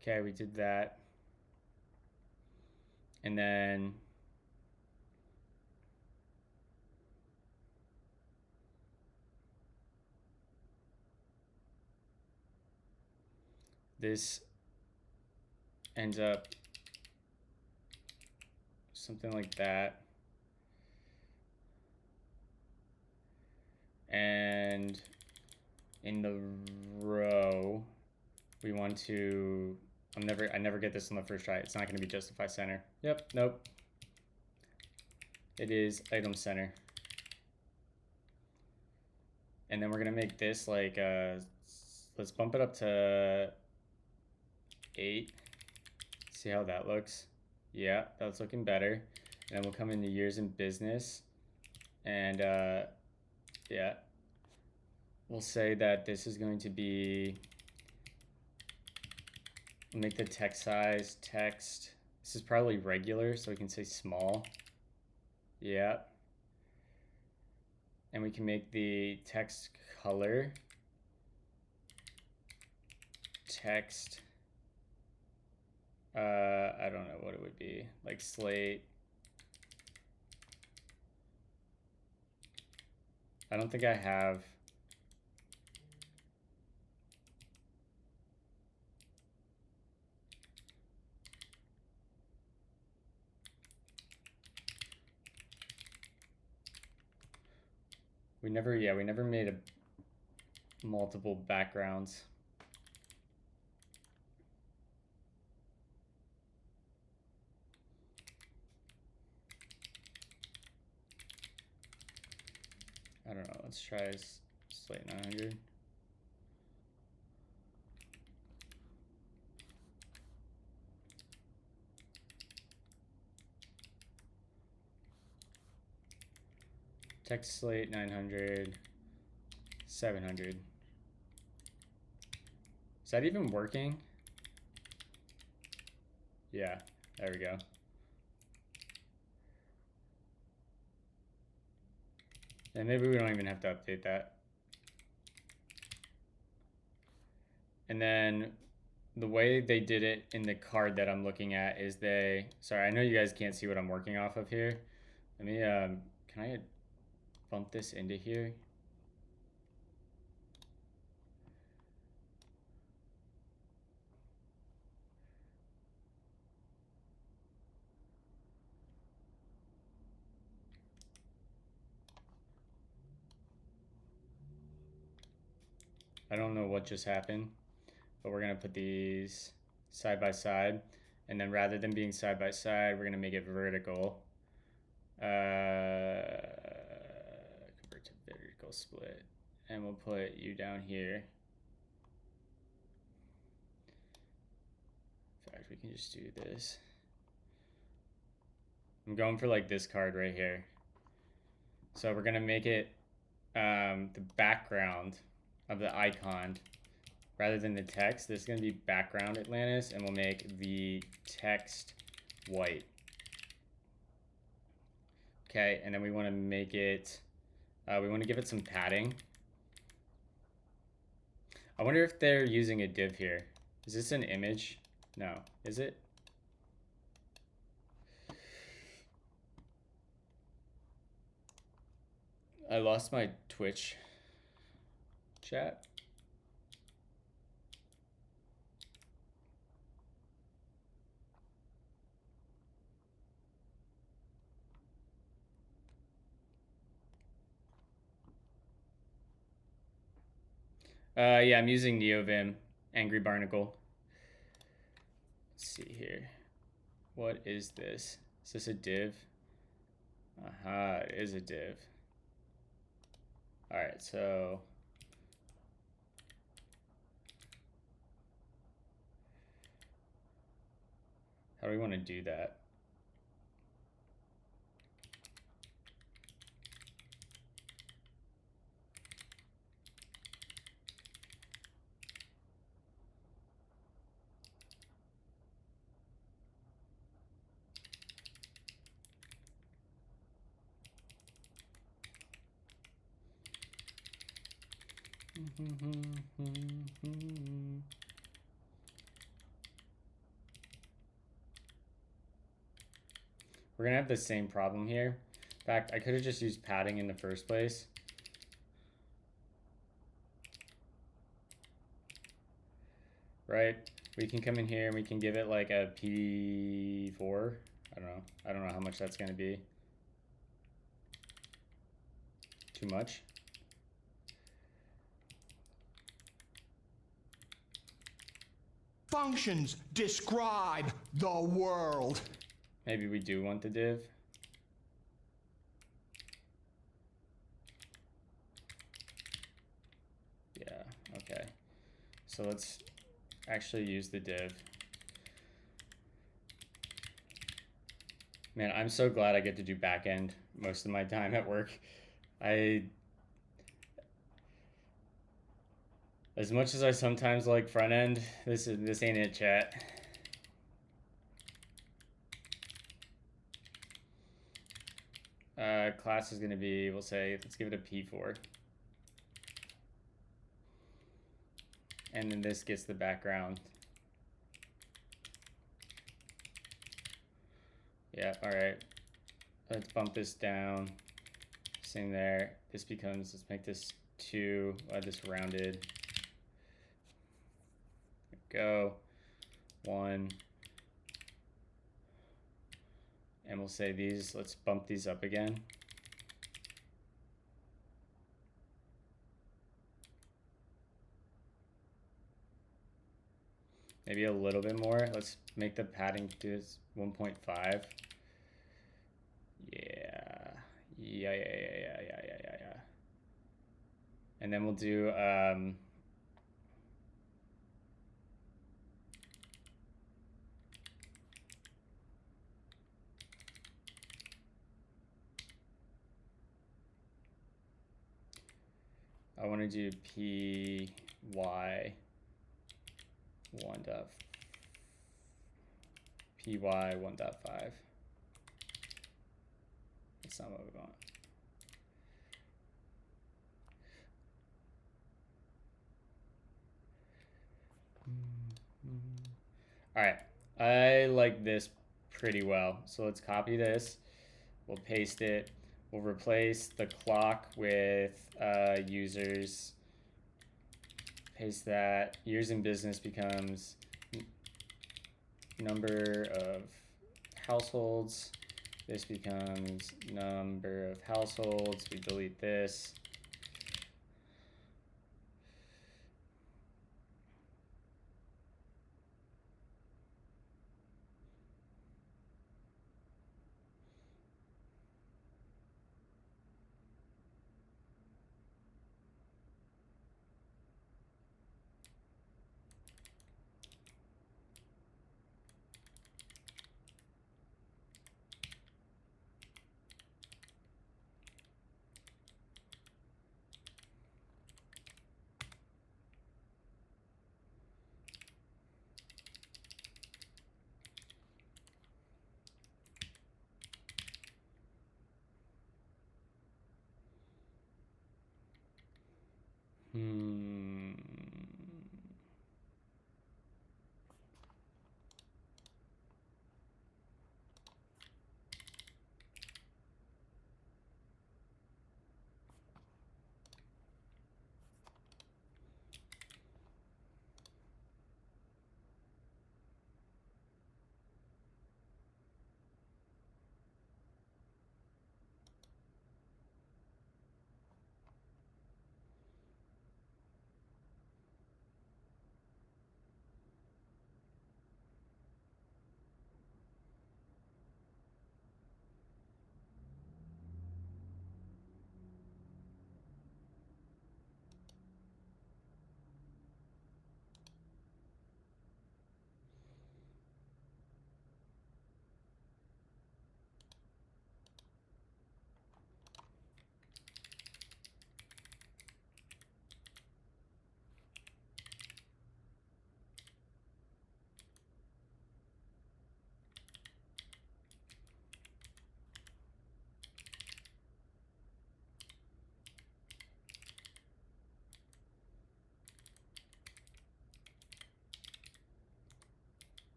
Okay, we did that. And then this ends up something like that. And in the row, we want to, I never get this on the first try. It's not going to be justify center. Yep, nope. It is item center. And then we're going to make this like, let's bump it up to 8. See how that looks. Yeah, that's looking better. And then we'll come into years in business. And yeah, we'll say that this is going to be, make the text size text. This is probably regular, so we can say small. Yeah. And we can make the text color text. I don't know what it would be, like slate. I don't think I have. We never made a multiple backgrounds. I don't know, let's try slate 900. Text slate 900, 700. Is that even working? Yeah, there we go. And maybe we don't even have to update that. And then the way they did it in the card that I'm looking at is sorry, I know you guys can't see what I'm working off of here. Let me, can I bump this into here? I don't know what just happened, but we're gonna put these side by side, and then rather than being side by side, we're gonna make it vertical. Convert to vertical split, and we'll put you down here. In fact, we can just do this. I'm going for like this card right here. So we're gonna make it the background of the icon rather than the text. This is going to be background Atlantis, and we'll make the text white. Okay, and then we want to make it, we want to give it some padding. I wonder if they're using a div here. Is this an image? No, is it? I lost my Twitch chat. Yeah, I'm using NeoVim, Angry Barnacle. Let's see here. What is this? Is this a div? Aha, it is a div. All right, so how do we want to do that? We're gonna have the same problem here. In fact, I could have just used padding in the first place. Right? We can come in here and we can give it like a P4. I don't know. I don't know how much that's gonna be. Too much? Functions describe the world. Maybe we do want the div. Yeah, okay. So let's actually use the div. Man, I'm so glad I get to do backend most of my time at work. As much as I sometimes like front end, this ain't it, chat. Class is gonna be, we'll say, let's give it a P4. And then this gets the background. Yeah, all right. Let's bump this down. Same there. This becomes, let's make this 2, this rounded. Go. 1. And we'll say these, let's bump these up again. Maybe a little bit more. Let's make the padding do this 1.5. Yeah. And then we'll do I want to do py 1.5. py 1.5. That's not what we want. All right, I like this pretty well. So let's copy this. We'll paste it. We'll replace the clock with users. Paste that. Years in business becomes number of households. This becomes number of households. We delete this.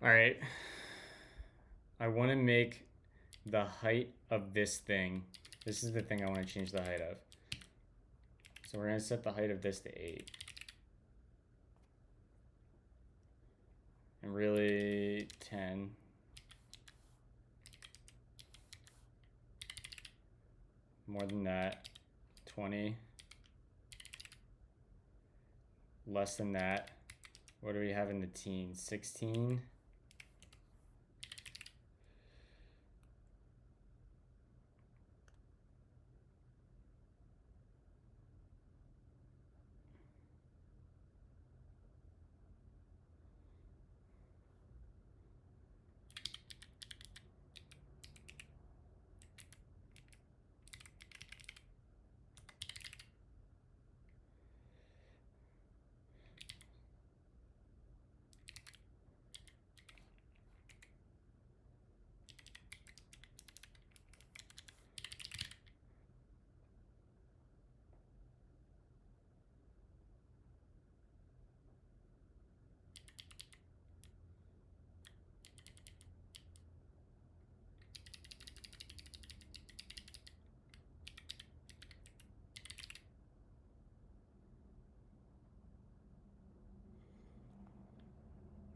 All right. I want to make the height of this thing. This is the thing I want to change the height of. So we're going to set the height of this to 8. And really 10. More than that, 20. Less than that. What do we have in the teens? 16.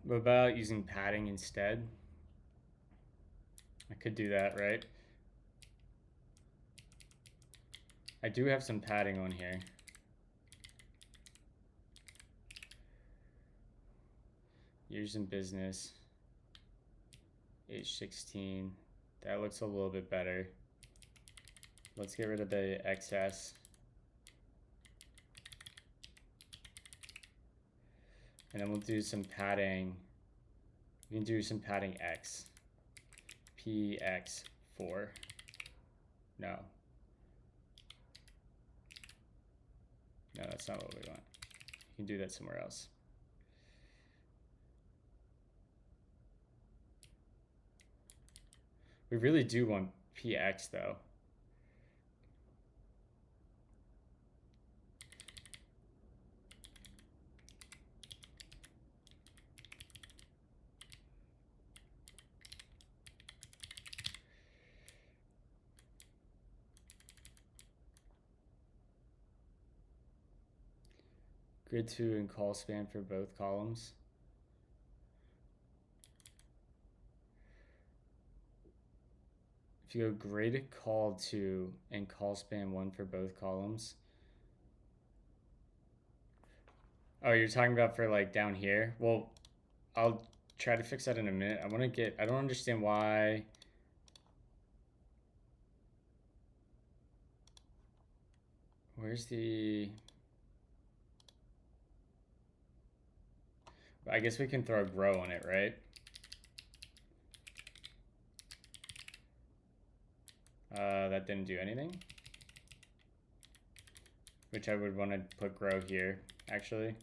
What about using padding instead? I could do that, right? I do have some padding on here. Years in business. Age 16. That looks a little bit better. Let's get rid of the excess. And then we'll do some padding. We can do some padding X. PX4. No. No, that's not what we want. You can do that somewhere else. We really do want PX though. Grid 2 and call span for both columns. If you go grid call 2 and call span 1 for both columns. Oh, you're talking about for like down here? Well, I'll try to fix that in a minute. I don't understand why. Where's the... I guess we can throw a grow on it, right? That didn't do anything. Which I would want to put grow here, actually.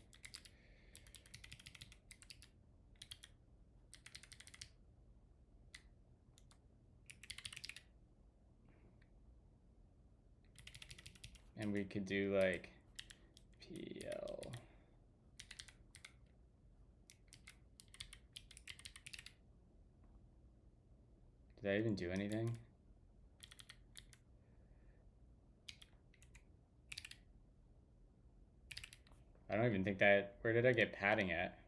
And we could do like PL. Did I even do anything? I don't even think that... Where did I get padding at?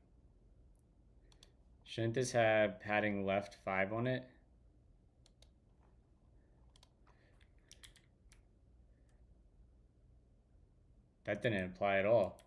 Shouldn't this have padding left 5 on it? That didn't apply at all.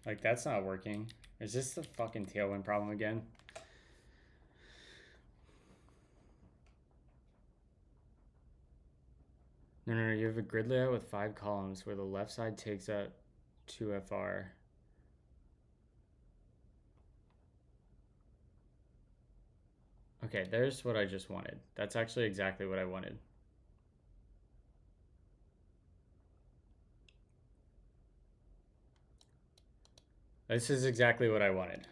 Like, that's not working. Is this the fucking tailwind problem again? No, you have a grid layout with 5 columns where the left side takes up 2FR. Okay, there's what I just wanted. That's actually exactly what I wanted. This is exactly what I wanted.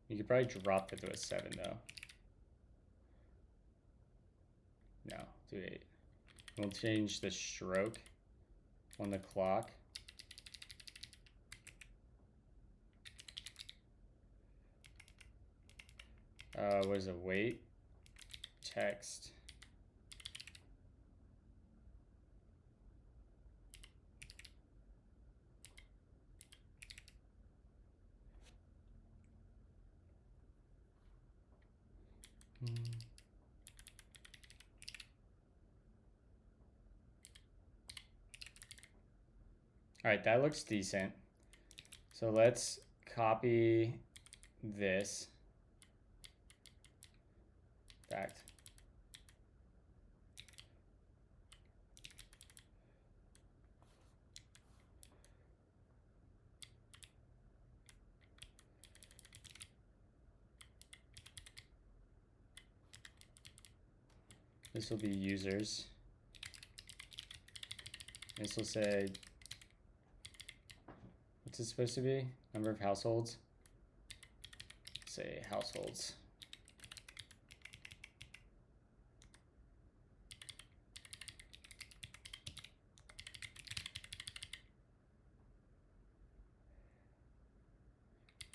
You could probably drop it to a 7 though. No, do 8. We'll change the stroke on the clock. What is it? Weight, text. All right, that looks decent. So let's copy this. Fact. This will be users. This will say, what's it supposed to be? Number of households. Say households.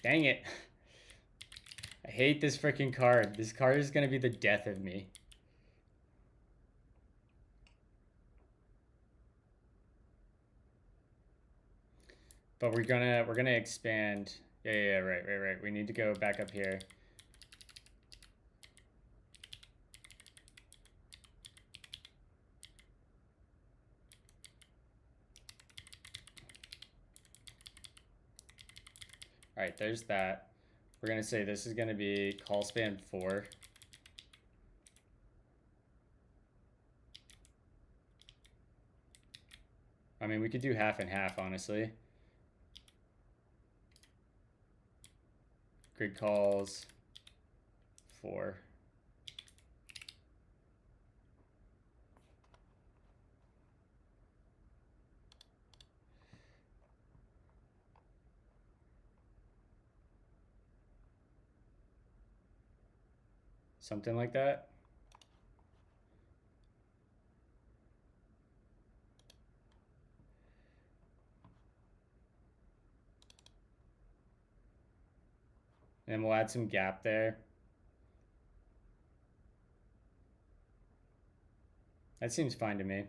Dang it. I hate this freaking card. This card is gonna be the death of me. But we're gonna expand. Yeah, right. We need to go back up here. All right, there's that. We're gonna say this is gonna be call span 4. I mean, we could do half and half, honestly. Grid calls 4. Something like that. And we'll add some gap there. That seems fine to me.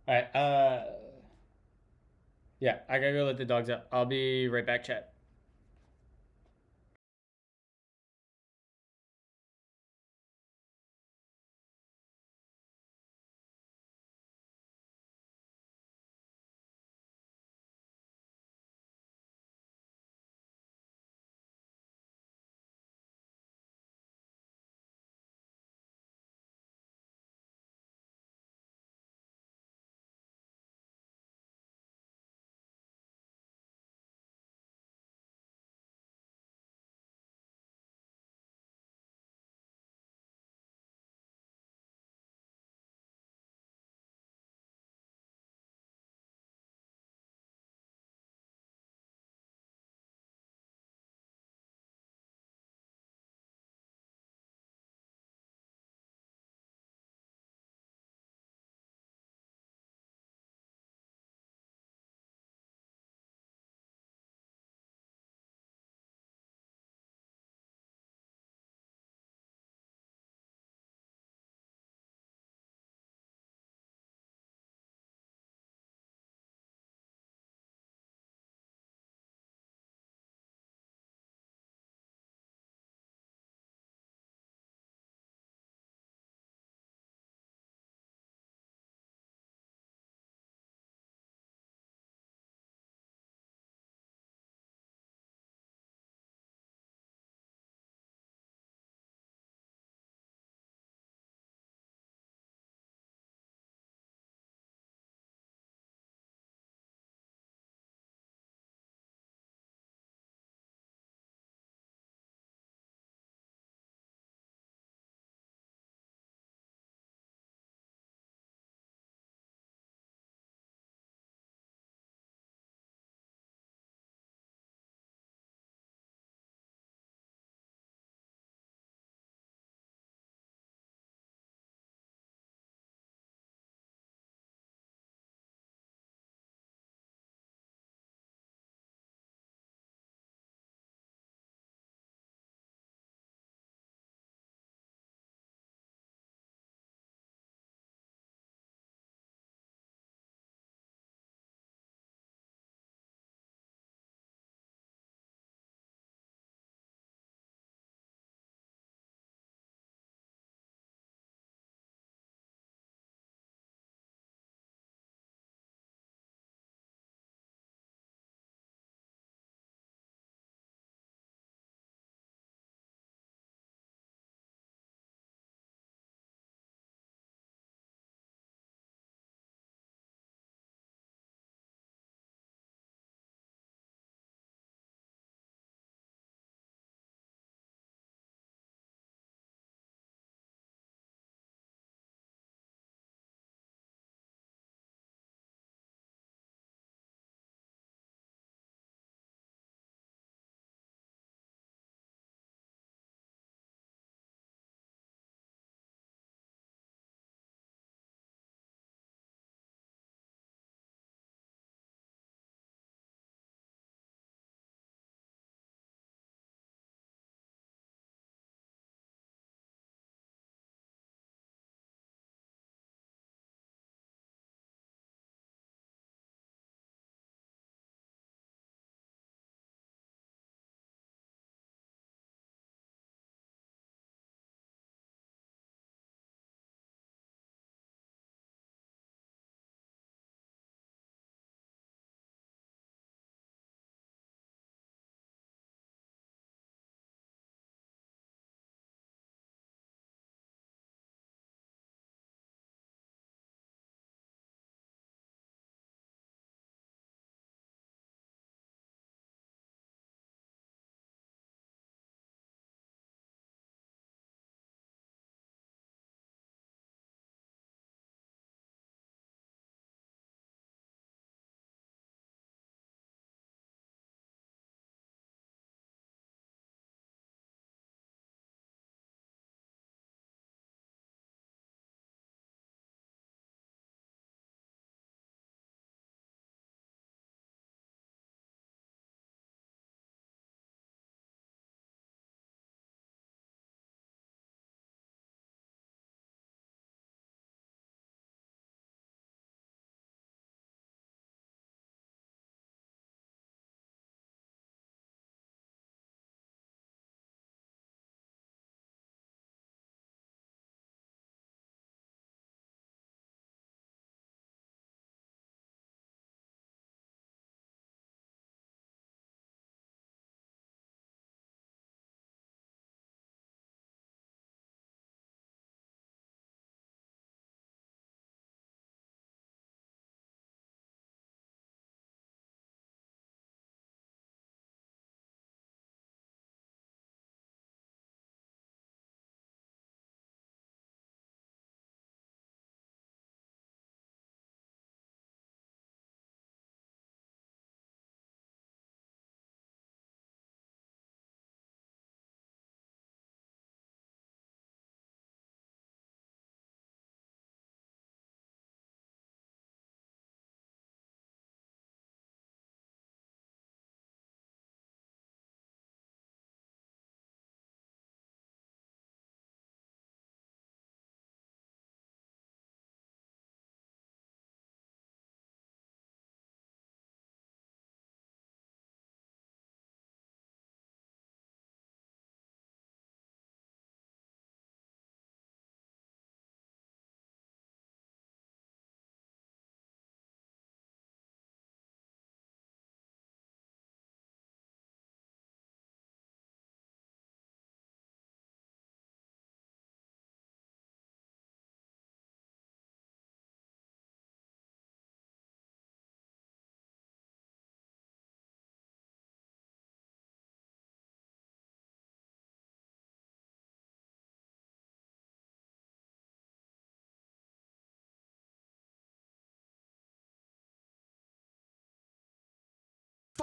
All right, yeah, I gotta go let the dogs out. I'll be right back, chat.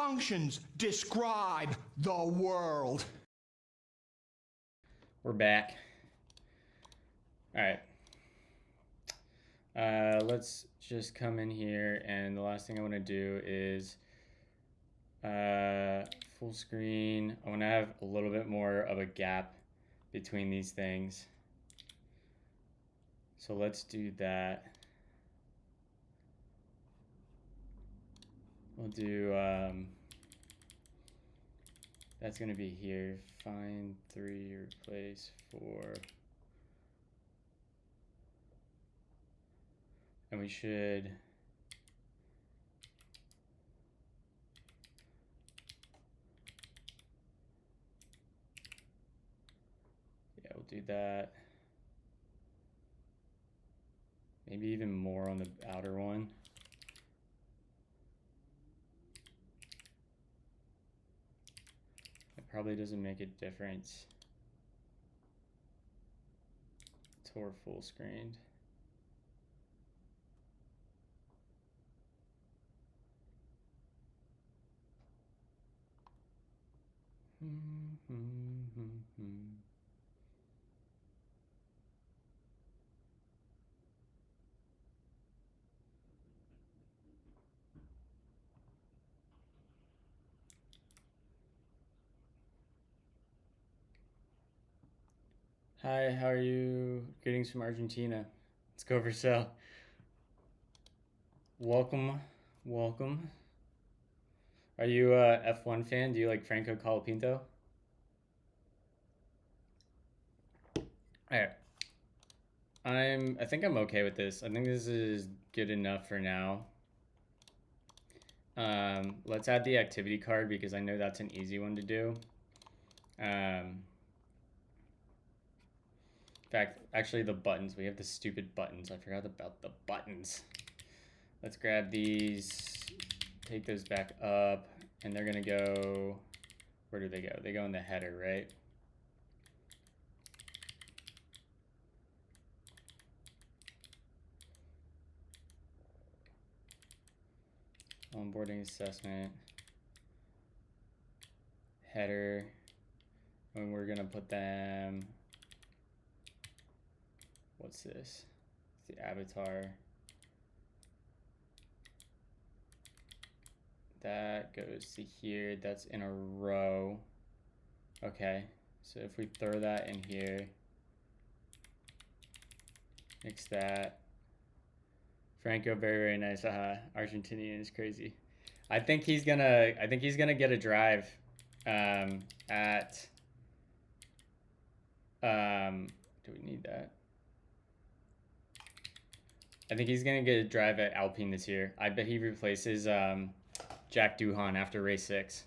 Functions describe the world. We're back. All right. Let's just come in here, and the last thing I want to do is full screen. I want to have a little bit more of a gap between these things. So let's do that. We'll do, that's going to be here. Find 3, replace 4. And we should, yeah, we'll do that. Maybe even more on the outer one. It probably doesn't make a difference till we're full screened. Hi, how are you? Greetings from Argentina. Let's go for sale. Welcome, welcome. Are you a F1 fan? Do you like Franco Colapinto? Alright. I think I'm okay with this. I think this is good enough for now. Let's add the activity card because I know that's an easy one to do. In fact, actually the buttons. We have the stupid buttons. I forgot about the buttons. Let's grab these, take those back up, and they're gonna go, where do they go? They go in the header, right? Onboarding assessment, header, and we're gonna put them, what's this? It's the avatar. That goes to here, that's in a row. Okay, so if we throw that in here, mix that. Franco, very, very nice. Argentinian is crazy. I think he's gonna get a drive at do we need that? I think he's gonna get a drive at Alpine this year. I bet he replaces Jack Doohan after race 6.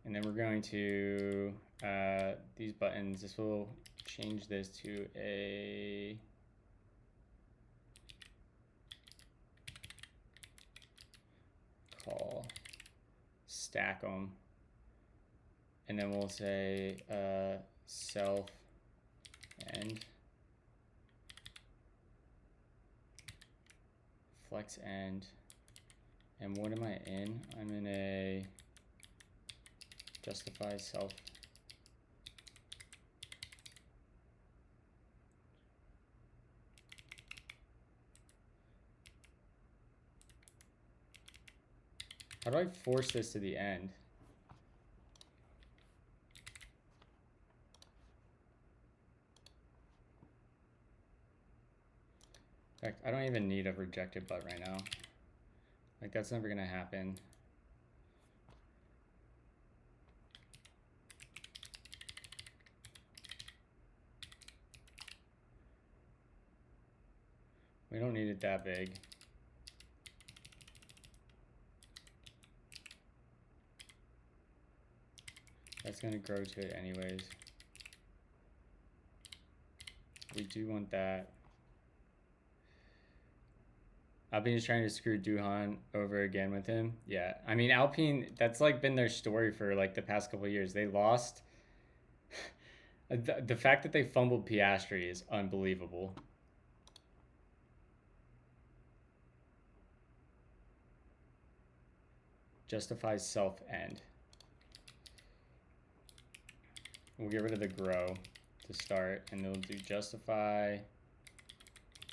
And then we're going to these buttons. This will change this to a call, stack them, and then we'll say self end, flex end, and what am I in? I'm in a justify self. How do I force this to the end? In fact, I don't even need a rejected butt right now. Like, that's never gonna happen. We don't need it that big. That's gonna grow to it anyways. We do want that. Alpine's trying to screw Doohan over again with him. Yeah, I mean, Alpine, that's like been their story for like the past couple of years. They lost. The fact that they fumbled Piastri is unbelievable. justify self end. We'll get rid of the grow to start, and we'll do justify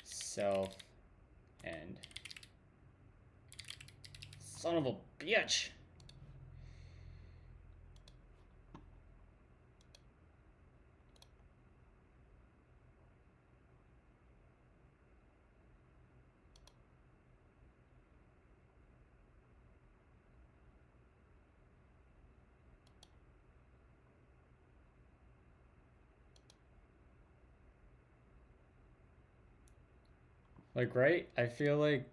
self end. Son of a bitch. Like, right? I feel like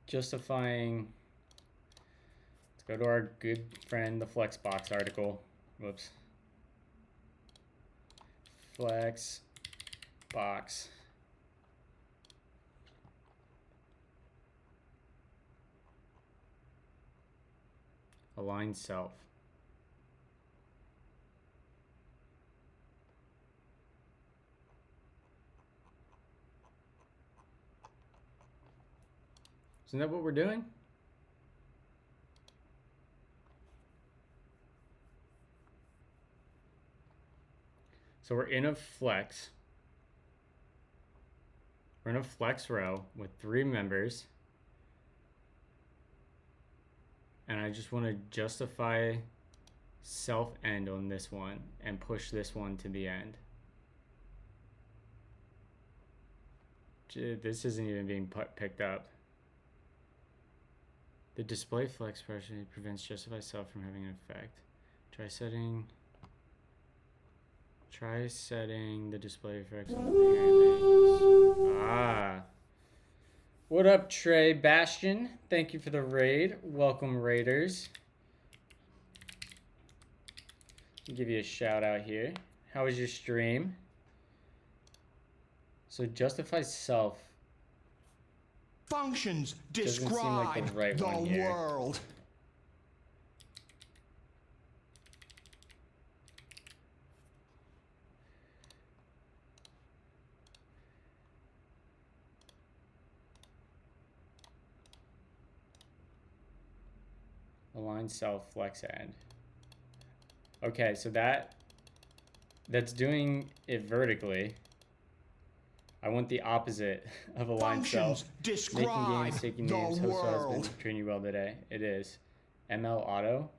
justifying. Let's go to our good friend, the Flexbox article. Whoops. Flexbox. Align self. Isn't that what we're doing? So we're in a flex. We're in a flex row with 3 members. And I just want to justify self end on this one and push this one to the end. This isn't even being picked up. The display flex pressure prevents justify self from having an effect. Try setting the display effects on the parent. Ah. What up, Trey Bastion? Thank you for the raid. Welcome, Raiders. I'll give you a shout out here. How was your stream? So justify self Functions doesn't seem like describe the right the one here. world. Align self flex end. Okay, so that's doing it vertically. I want the opposite of align self. Making games, taking names, host husband, treating you well today. It is. ML auto.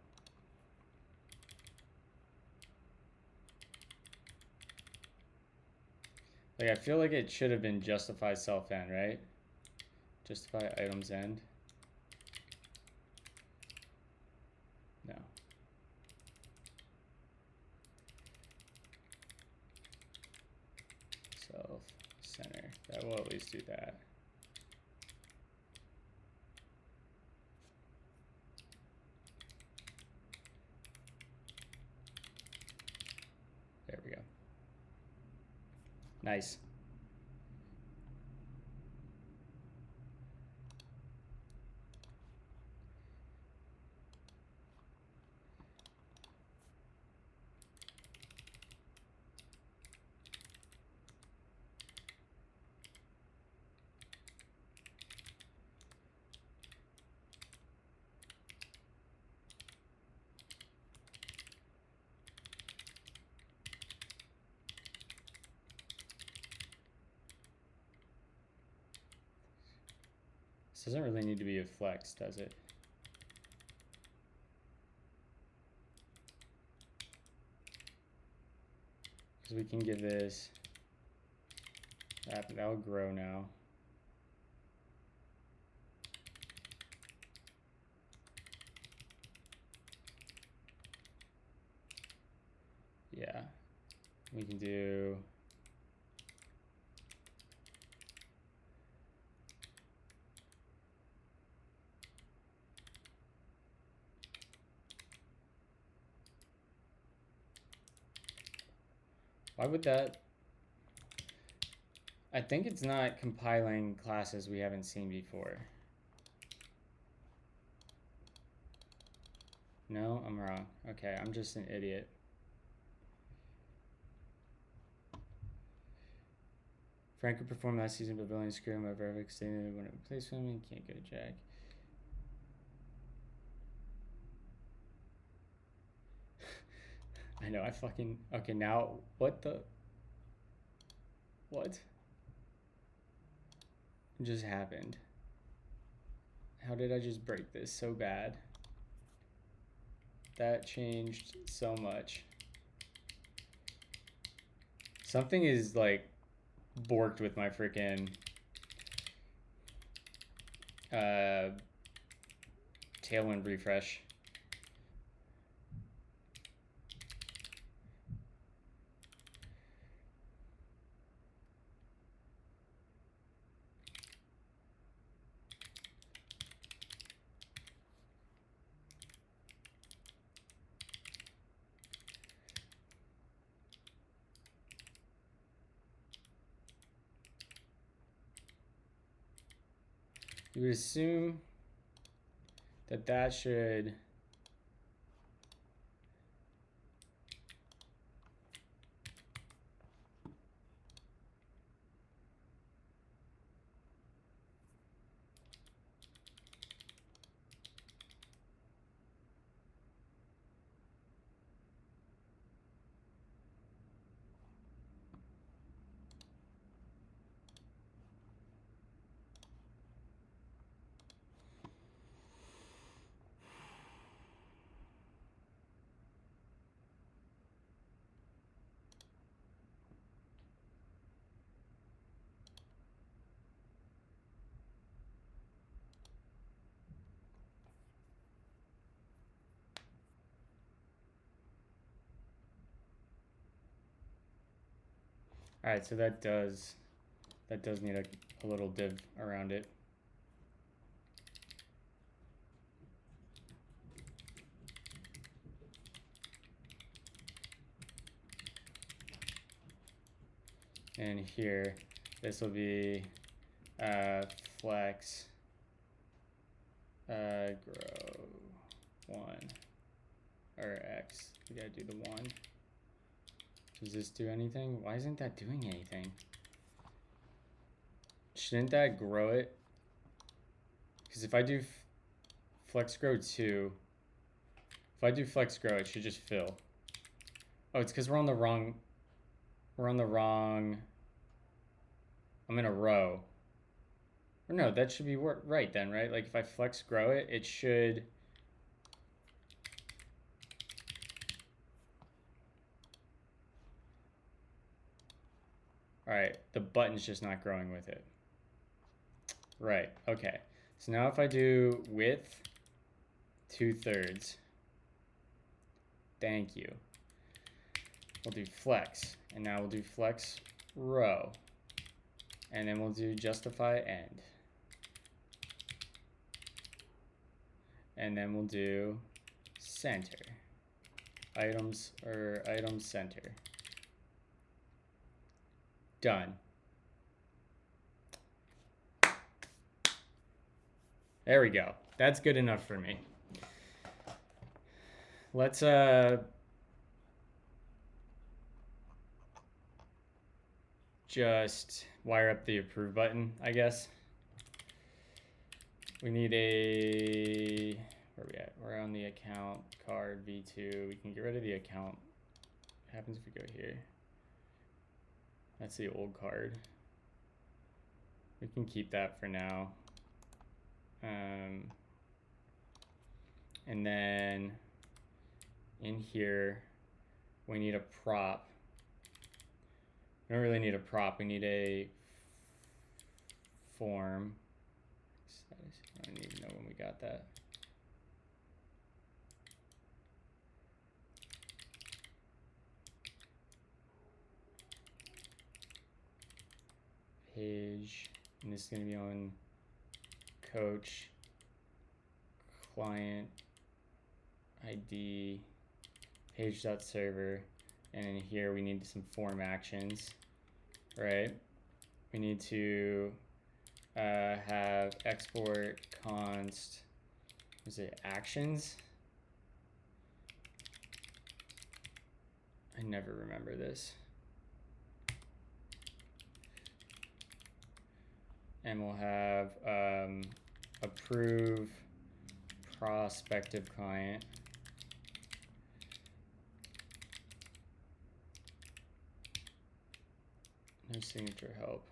Like, I feel like it should have been justify self end, right? Justify items end. No. Self center. That will at least do that. There we go. Nice. This doesn't really need to be a flex, does it? Because we can give this, that'll grow now. Yeah, we can do why would that? I think it's not compiling classes we haven't seen before. No, I'm wrong. Okay, I'm just an idiot. Frank could perform last season, but Billy and screw him over. I've extended when it replaced him. He can't go to Jack. I know, I fucking... Okay, now, what the... What just happened? How did I just break this so bad? That changed so much. Something is, like, borked with my freaking... Tailwind refresh. You would assume that that should... All right, so that does need a little div around it. And here, this will be flex grow 1 or x. We gotta do the 1. Does this do anything? Why isn't that doing anything? Shouldn't that grow it? Because if I do flex grow 2, if I do flex grow, it should just fill. Oh, it's because we're on the wrong, I'm in a row. Or no, that should be right then, right? Like if I flex grow it, it should... All right, the button's just not growing with it. Right, okay. So now if I do width 2/3, thank you. We'll do flex, and now we'll do flex row. And then we'll do justify end. And then we'll do center. Items or item center. Done. There we go. That's good enough for me. Let's just wire up the approve button, I guess. We need a, where are we at? We're on the account card v2. We can get rid of the account. What happens if we go here? That's the old card. We can keep that for now. And then in here, we need a prop. We don't really need a prop. We need a form. I don't even know when we got that. Page, and this is going to be on coach, client, ID, page.server, and in here we need some form actions, right? We need to have export const, was it actions? I never remember this. And we'll have approve prospective client. No signature help.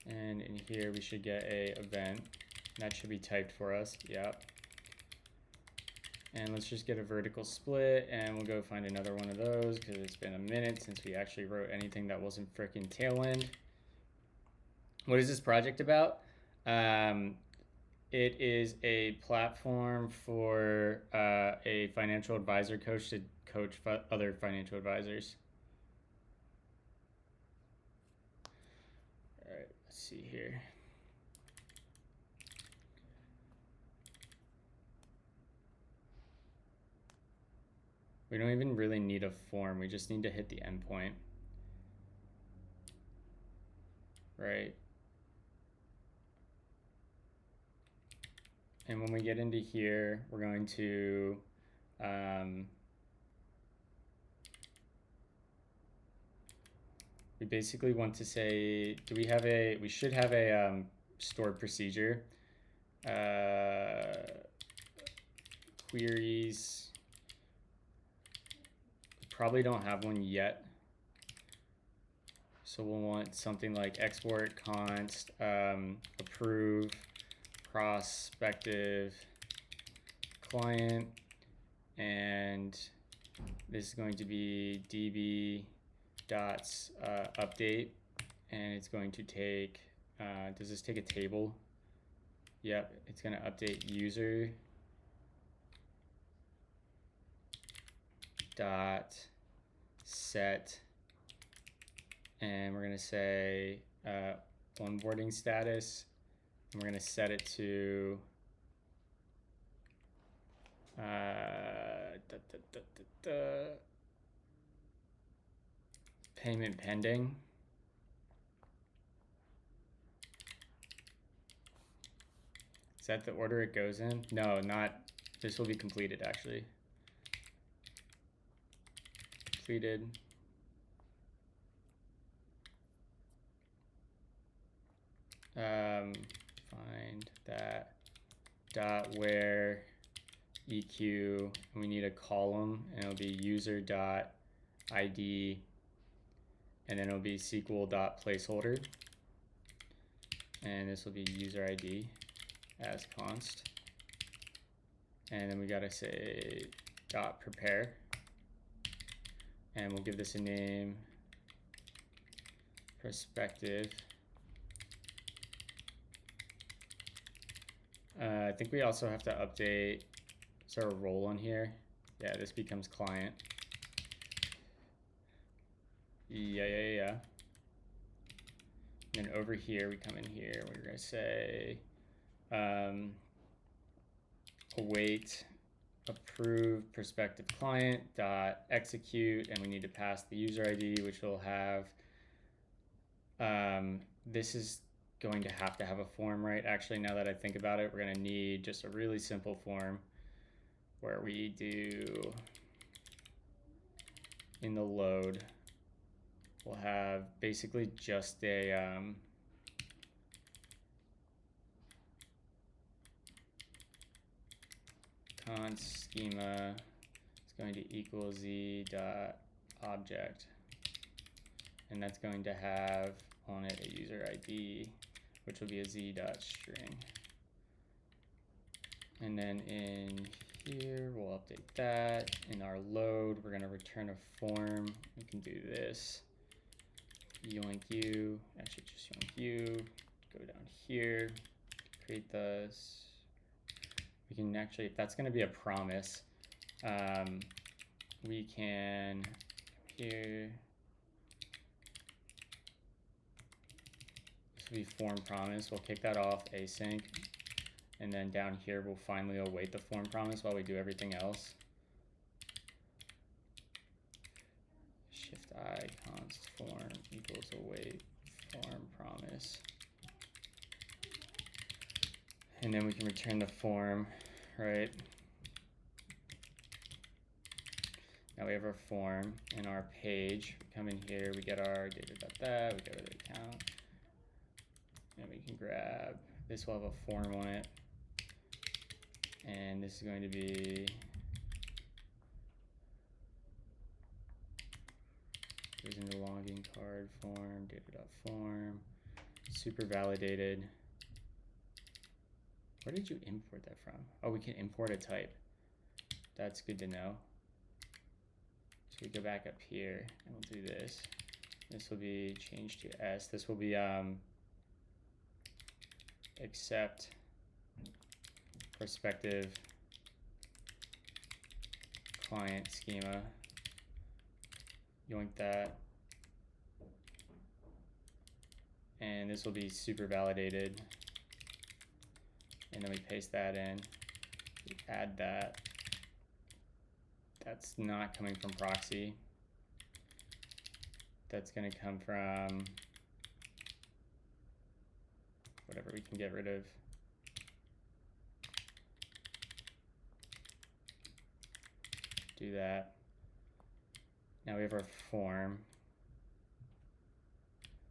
And in here we should get a event. That should be typed for us. Yep. And let's just get a vertical split, and we'll go find another one of those because it's been a minute since we actually wrote anything that wasn't frickin' Tailwind. What is this project about? It is a platform for a financial advisor coach to coach other financial advisors. All right, let's see here. We don't even really need a form. We just need to hit the endpoint. Right. And when we get into here, we're going to we basically want to say, do we have a, we should have a stored procedure. Queries, probably don't have one yet. So we'll want something like export const approve prospective client, and this is going to be db dots update, and it's going to take does this take a table? Yep, it's going to update user dot set, and we're going to say onboarding status, and we're going to set it to payment pending. Is that the order it goes in? No, not. This will be completed actually. Completed. Find that dot where EQ, and we need a column, and it'll be user dot ID, and then it'll be SQL dot placeholder, and this will be user ID as const, and then we gotta say dot prepare, and we'll give this a name, perspective. I think we also have to update, is there a role on here? Yeah, this becomes client. Yeah. And then over here, we come in here, we're gonna say await approve prospective client dot execute, and we need to pass the user ID, which will have, this is going to have a form, right? Actually, now that I think about it, we're going to need just a really simple form where we do, in the load, we'll have basically just a const schema is going to equal z dot object, and that's going to have on it a user ID, which will be a z dot string. And then in here, we'll update that. In our load, we're gonna return a form. We can do this. Yoink you, actually just yoink you. Go down here, create this. We can actually, if that's gonna be a promise, we can here. This will be form promise. We'll kick that off async, and then down here we'll finally await the form promise while we do everything else. Shift I const form equals await form promise, and then we can return the form, right? Now we have our form and our page. We come in here, we get our data.that, we go to the account, and we can grab, this will have a form on it. And this is going to be, goes into login card form, data.form, super validated. Where did you import that from? Oh, we can import a type. That's good to know. So we go back up here and we'll do this. This will be changed to S. This will be accept prospective client schema. Yoink that. And this will be super validated. And then we paste that in. We add that. That's not coming from proxy. That's going to come from whatever we can get rid of. Do that. Now we have our form.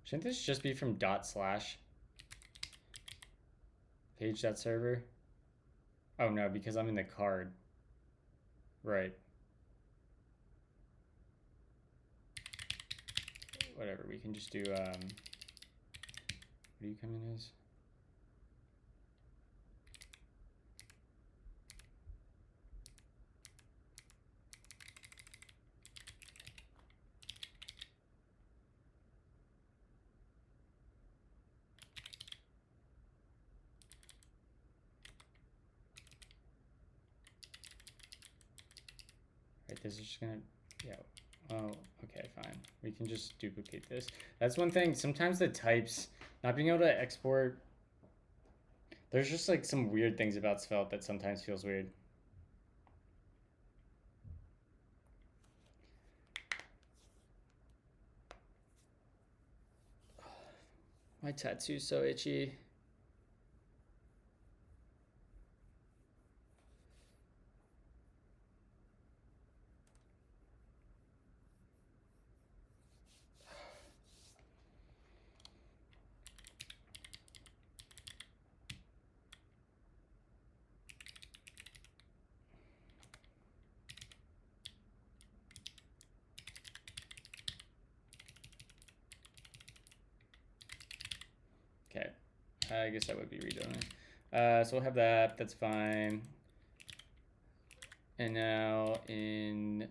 Shouldn't this just be from / page.server? Oh no, because I'm in the card. Right. Whatever, we can just do, what do you come in as? Right, this is just gonna, yeah. Oh, okay, fine. We can just duplicate this. That's one thing. Sometimes the types, not being able to export, there's just like some weird things about Svelte that sometimes feels weird. My tattoo's so itchy. Okay, I guess that would be redoing. So we'll have that, that's fine. And now in,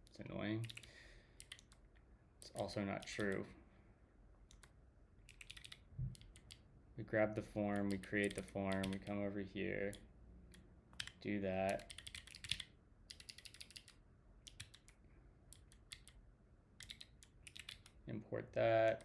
it's annoying. It's also not true. We grab the form, we create the form, we come over here, do that. Import that.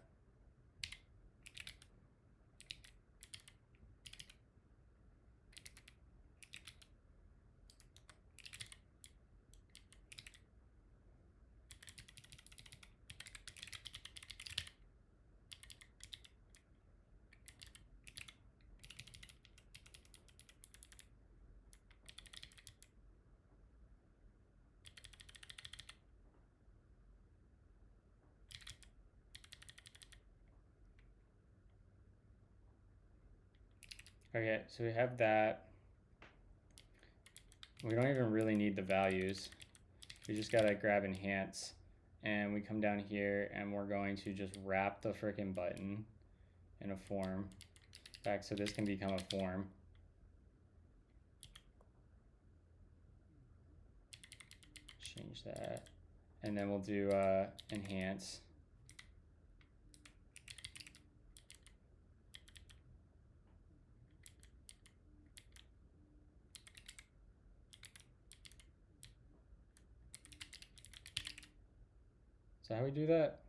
Okay, so we have that. We don't even really need the values. We just gotta grab enhance, and we come down here and we're going to just wrap the frickin' button in a form. In fact, so this can become a form. Change that. And then we'll do enhance. So how we do that?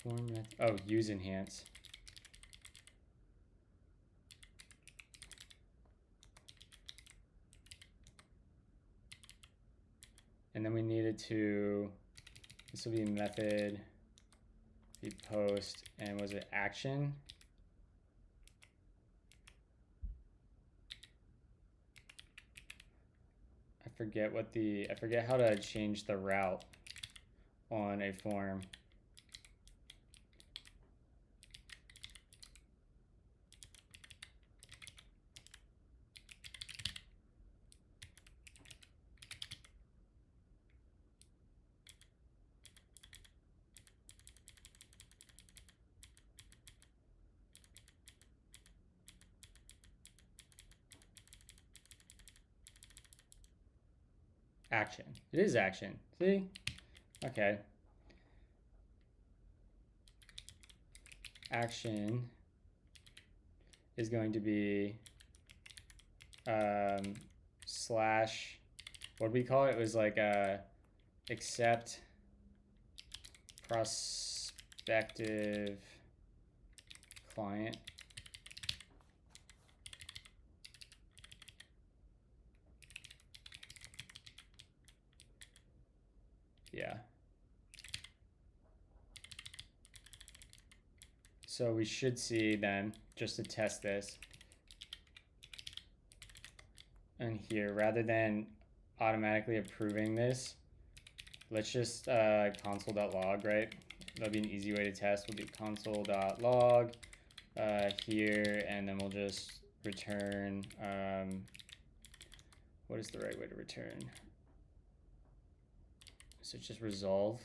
Format. Oh, use enhance. And then we needed to, this will be method, be post, and was it action? I forget how to change the route on a form. Action. It is action. See? Okay. Action is going to be slash, what do we call it? It was like accept prospective client. Yeah. So we should see then, just to test this, and here, rather than automatically approving this, let's just console.log, right? That'll be an easy way to test. We'll do console.log here, and then we'll just return, what is the right way to return? So it's just resolve.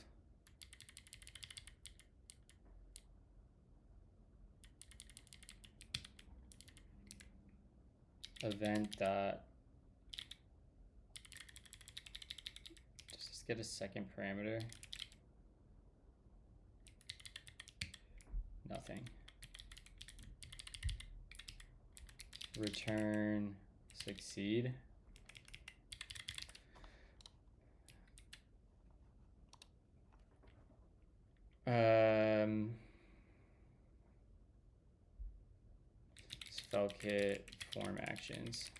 Event dot, just get a second parameter. Nothing. Return succeed. SvelteKit form actions.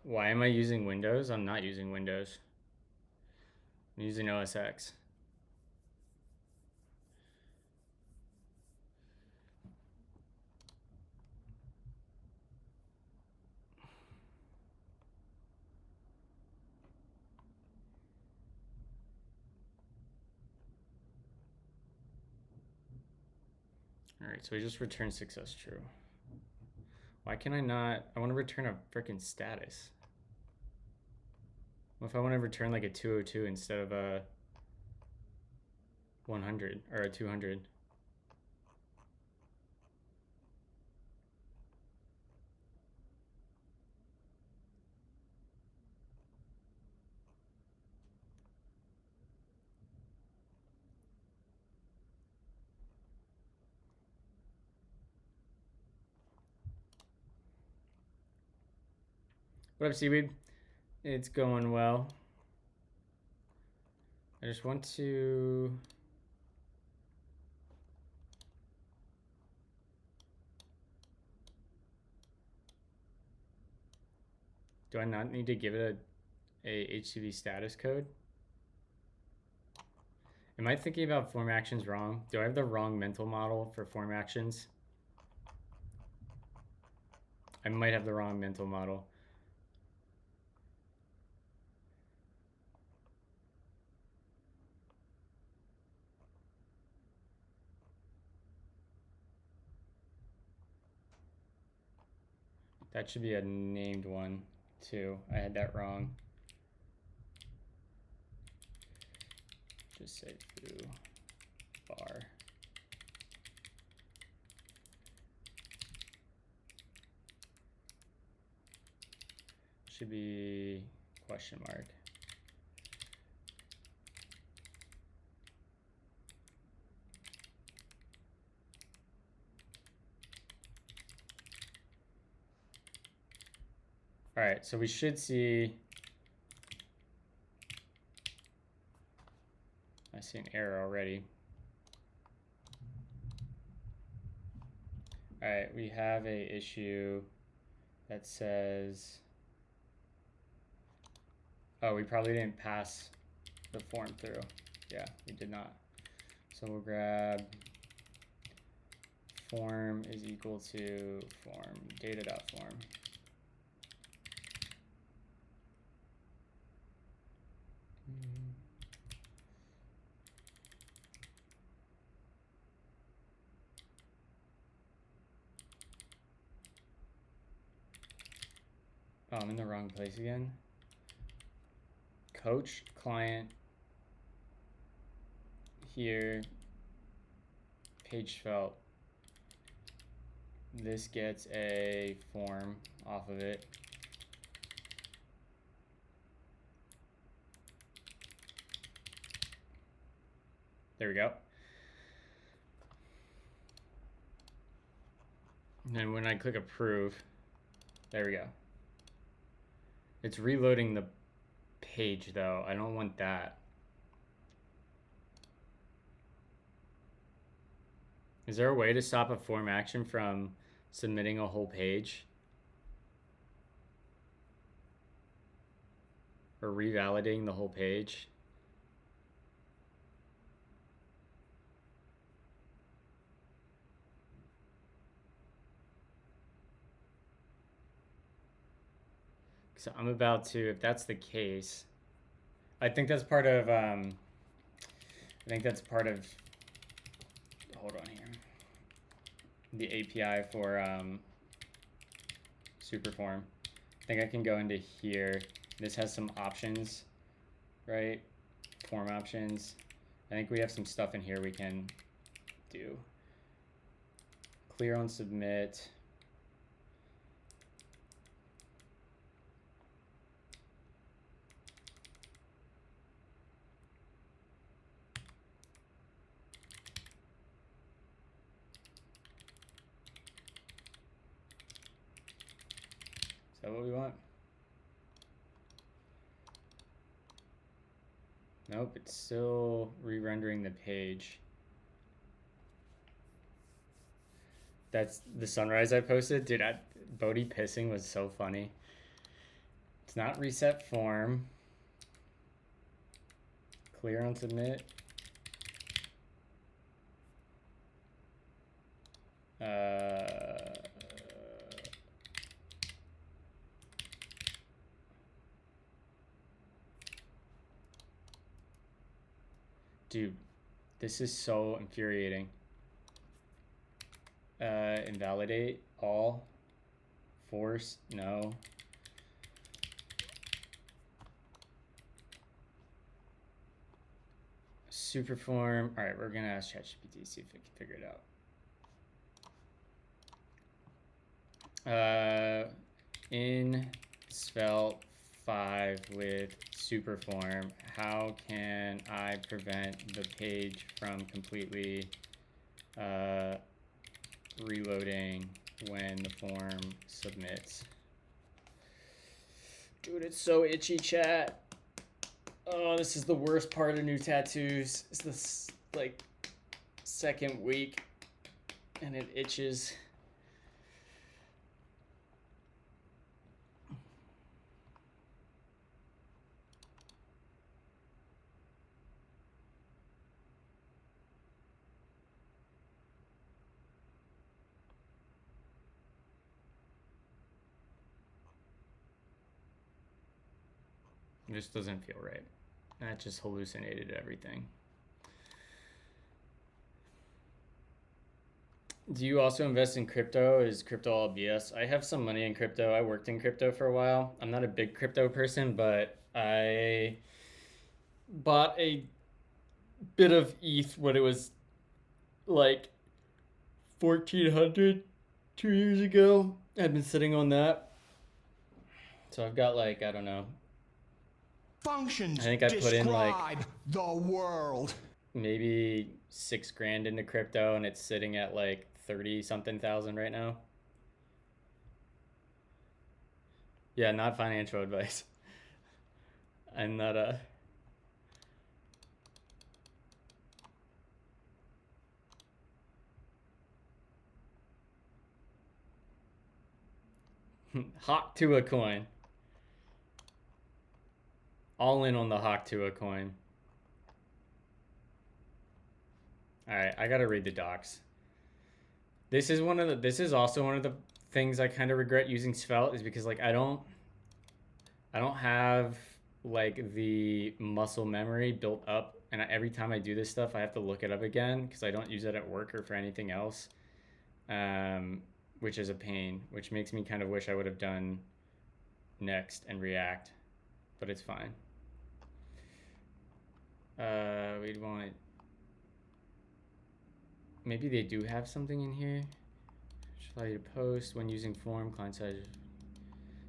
Why am I using Windows? I'm not using Windows. I'm using OS X. All right, so we just return success true. Why can I not? I want to return a freaking status. What if I want to return like a 202 instead of a 100 or a 200? What up, Seaweed? It's going well. I just want to... Do I not need to give it a HTTP status code? Am I thinking about form actions wrong? Do I have the wrong mental model for form actions? I might have the wrong mental model. That should be a named one too. I had that wrong. Just say foo bar. Should be question mark. All right, so we should see, I see an error already. All right, we have a issue that says Oh, we probably didn't pass the form through. Yeah, we did not. So we'll grab form is equal to form data.form. Oh, I'm in the wrong place again. Coach, client, here, page Svelte. This gets a form off of it. There we go. And then when I click approve, there we go. It's reloading the page though. I don't want that. Is there a way to stop a form action from submitting a whole page? Or revalidating the whole page? So I'm about to, if that's the case, I think that's part of, hold on here, the API for Superform. I think I can go into here. This has some options, right? Form options. I think we have some stuff in here we can do. Clear on submit. Is that what we want? Nope, it's still re-rendering the page. That's the sunrise I posted. Dude, Bodhi pissing was so funny. It's not reset form. Clear on submit. Dude, this is so infuriating. Invalidate all. Force, no. Superform. All right, we're gonna ask ChatGPT, see if it can figure it out. In Svelte 5 with Superform, how can I prevent the page from completely reloading when the form submits? Dude, it's so itchy, chat. Oh, this is the worst part of new tattoos. It's this like second week and it itches. It just doesn't feel right. That just hallucinated everything. Do you also invest in crypto? Is crypto all BS? I have some money in crypto. I worked in crypto for a while. I'm not a big crypto person, but I bought a bit of ETH when it was like 1,400 2 years ago. I've been sitting on that. So I've got like, I don't know. Functions I think I put in like the world. Maybe 6 grand into crypto and it's sitting at like 30 something thousand right now. Yeah, not financial advice. I'm not a hot to a coin. All in on the Hawk Tua coin. All right, I gotta read the docs. This is also one of the things I kind of regret using Svelte, is because like I don't have like the muscle memory built up, and every time I do this stuff I have to look it up again because I don't use it at work or for anything else, which is a pain, which makes me kind of wish I would have done Next and React, but it's fine. We'd want, maybe they do have something in here. Should allow you to post when using form, client side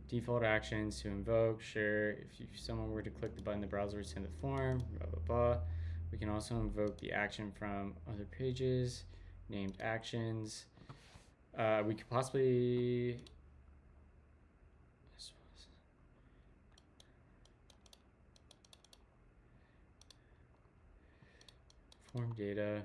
default actions to invoke. Sure, if someone were to click the button, the browser would send the form, blah blah blah. We can also invoke the action from other pages, named actions. We could possibly, form data.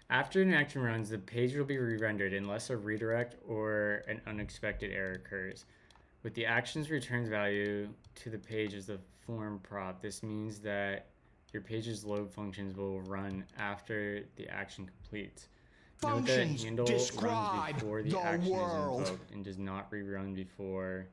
After an action runs, the page will be re-rendered unless a redirect or an unexpected error occurs. With the action's returns value to the page as the form prop, this means that your page's load functions will run after the action completes. Note that handle runs before the action is invoked and does not rerun before.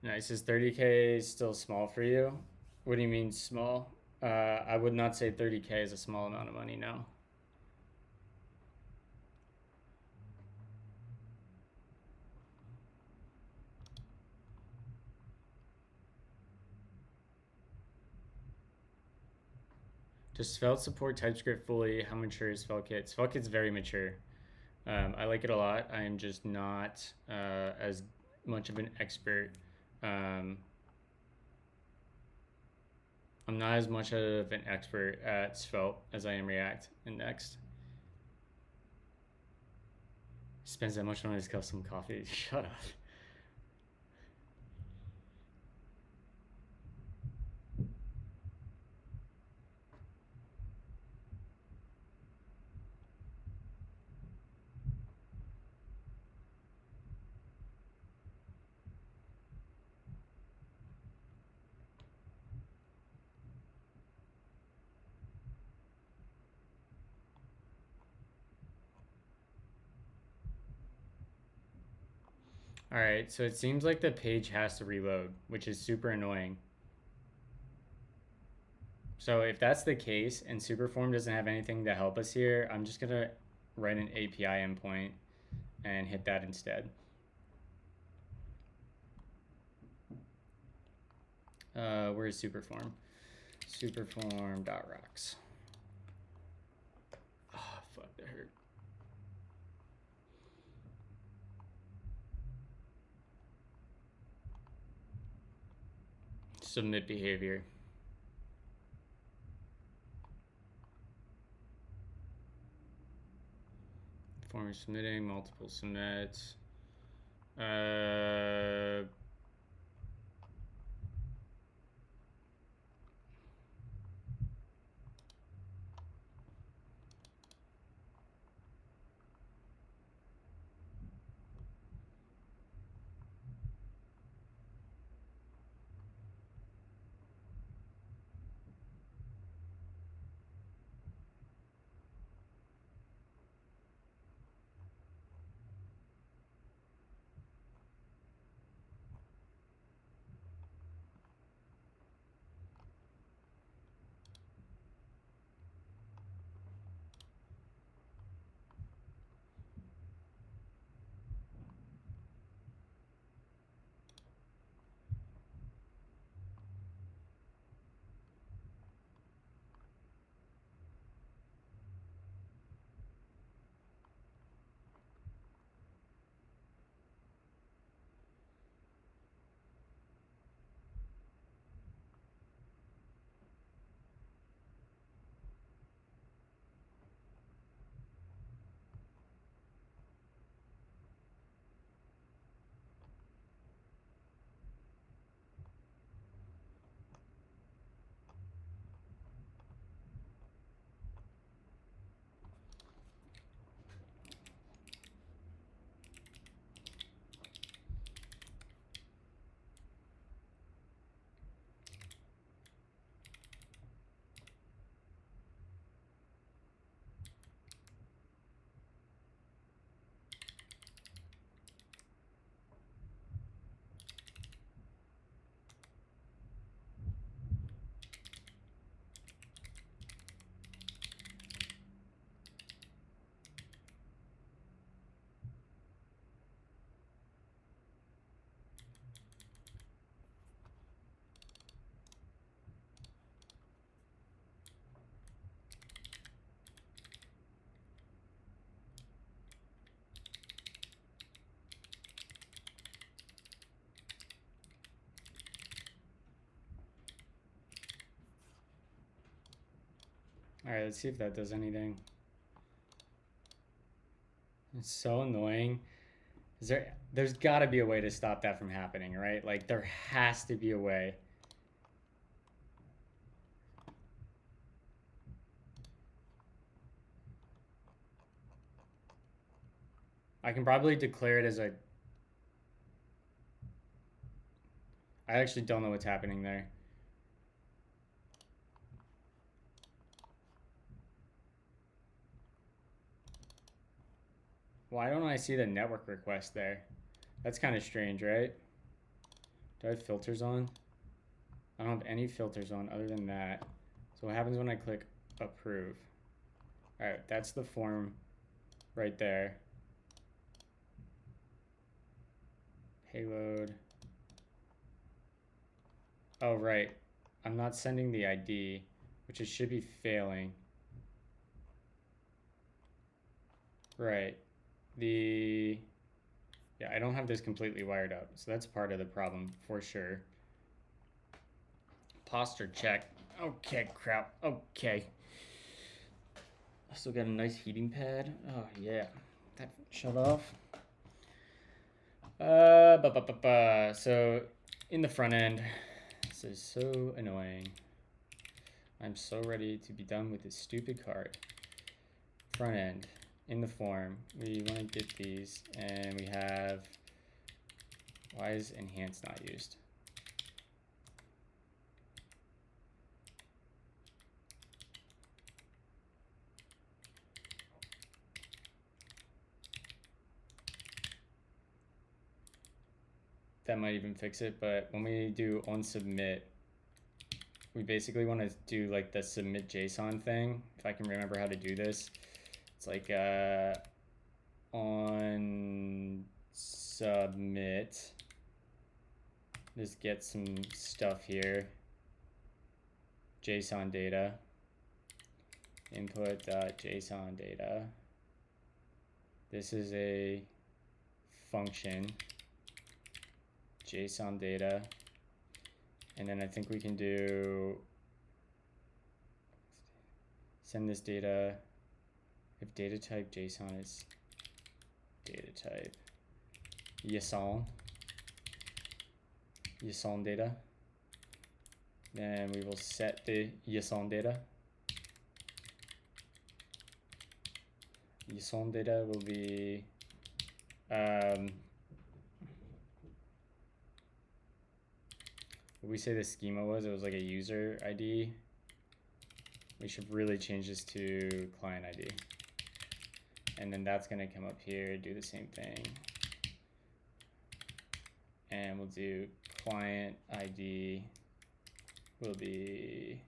Nice. Is 30K still small for you? What do you mean small? I would not say 30K is a small amount of money, no. Does Svelte support TypeScript fully? How mature is SvelteKit? SvelteKit's very mature. I like it a lot. I am just not as much of an expert. I'm not as much of an expert at Svelte as I am React and Next. Spends that much on his custom coffee. Shut up. All right, so it seems like the page has to reload, which is super annoying. So if that's the case and Superform doesn't have anything to help us here, I'm just gonna write an API endpoint and hit that instead. Where is Superform? Superform.rocks. Oh, fuck, that hurt. Submit behavior. Form submitting, multiple submits. Alright, let's see if that does anything. It's so annoying. There's gotta be a way to stop that from happening, right? Like, there has to be a way. I can probably declare it as a... I actually don't know what's happening there. Why don't I see the network request there? That's kind of strange, right? Do I have filters on? I don't have any filters on other than that. So what happens when I click approve? Alright, that's the form right there. Payload. Oh, right. I'm not sending the ID, which it should be failing. Right. Yeah, I don't have this completely wired up, so that's part of the problem for sure. Posture check. Okay, crap. Okay. I still got a nice heating pad. Oh, yeah. That shut off. So, in the front end, this is so annoying. I'm so ready to be done with this stupid card. Front end, in the form, we want to get these, and we have, why is enhance not used? That might even fix it, but when we do on submit, we basically want to do like the submit JSON thing. If I can remember how to do this, it's like on submit, just get some stuff here, JSON data, input.json data. This is a function, JSON data, and then I think we can do send this data if data type JSON is data type JSON data, then we will set the JSON data. JSON data will be what we say the schema was, it was like a user ID. We should really change this to client ID. And then that's gonna come up here, do the same thing. And we'll do client ID will be,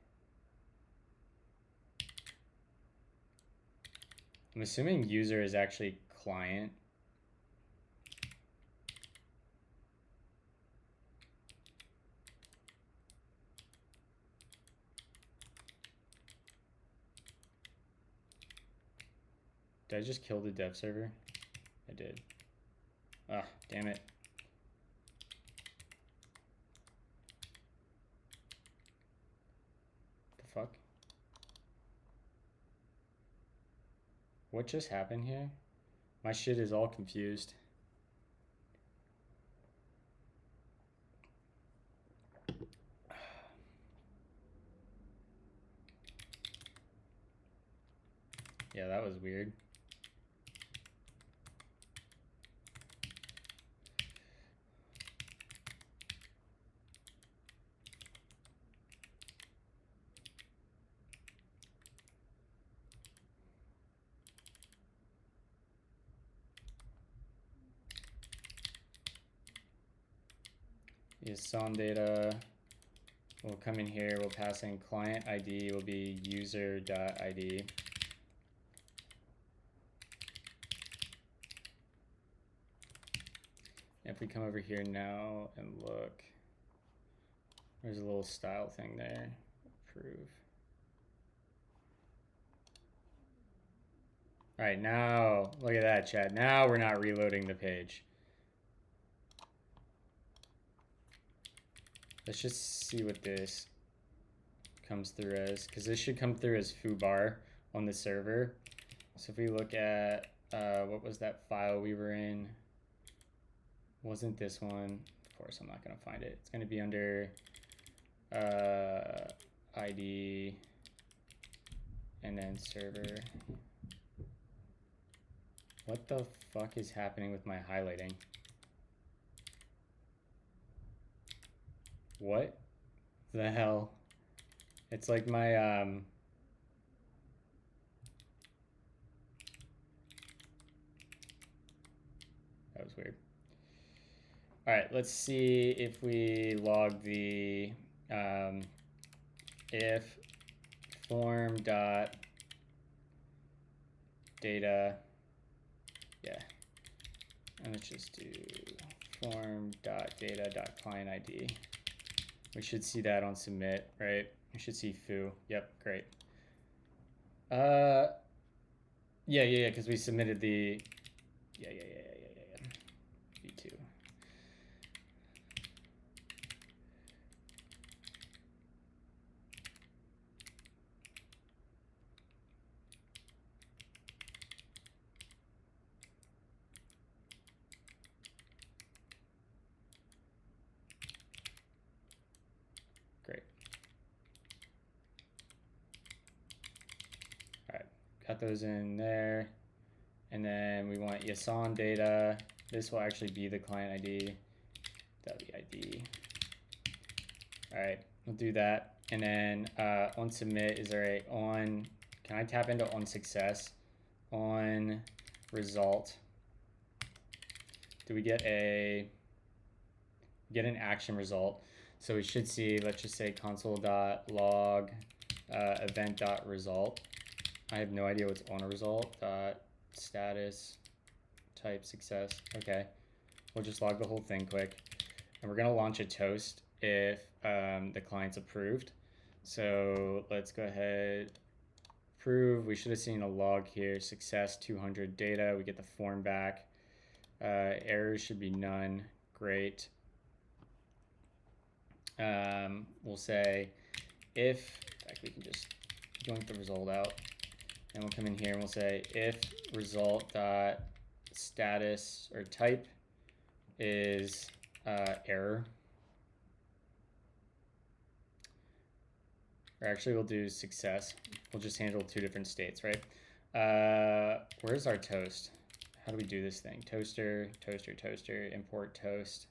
I'm assuming user is actually client. Did I just kill the dev server? I did. Ah, damn it. The fuck? What just happened here? My shit is all confused. Yeah, that was weird. JSON data will come in here, we'll pass in client ID will be user.id. If we come over here now and look, there's a little style thing there, approve. All right, now, look at that, chat. Now we're not reloading the page. Let's just see what this comes through as, because this should come through as foobar on the server. So if we look at, what was that file we were in? Wasn't this one? Of course, I'm not going to find it. It's going to be under ID and then server. What the fuck is happening with my highlighting? What the hell? It's like my that was weird. All right, let's see if we log the if form dot data, yeah, and let's just do form dot data dot client ID. We should see that on submit, right? We should see foo. Yep, great. Yeah, because we submitted the yeah. V2. Great. All right, got those in there. And then we want YASON data. This will actually be the client ID. WID. All right, we'll do that. And then on submit, is there a on, can I tap into on success? On result. Do we get an action result? So we should see, let's just say console.log event.result. I have no idea what's on a result. Status type success. Okay, we'll just log the whole thing quick, and we're gonna launch a toast if the client's approved. So let's go ahead, approve. We should have seen a log here, success 200 data. We get the form back. Errors should be none. Great. We'll say if, in fact, we can just blink the result out. And we'll come in here and we'll say if result dot status or type is error. Or actually we'll do success. We'll just handle two different states, right? Where's our toast? How do we do this thing? Toaster, toaster, toaster, import toast.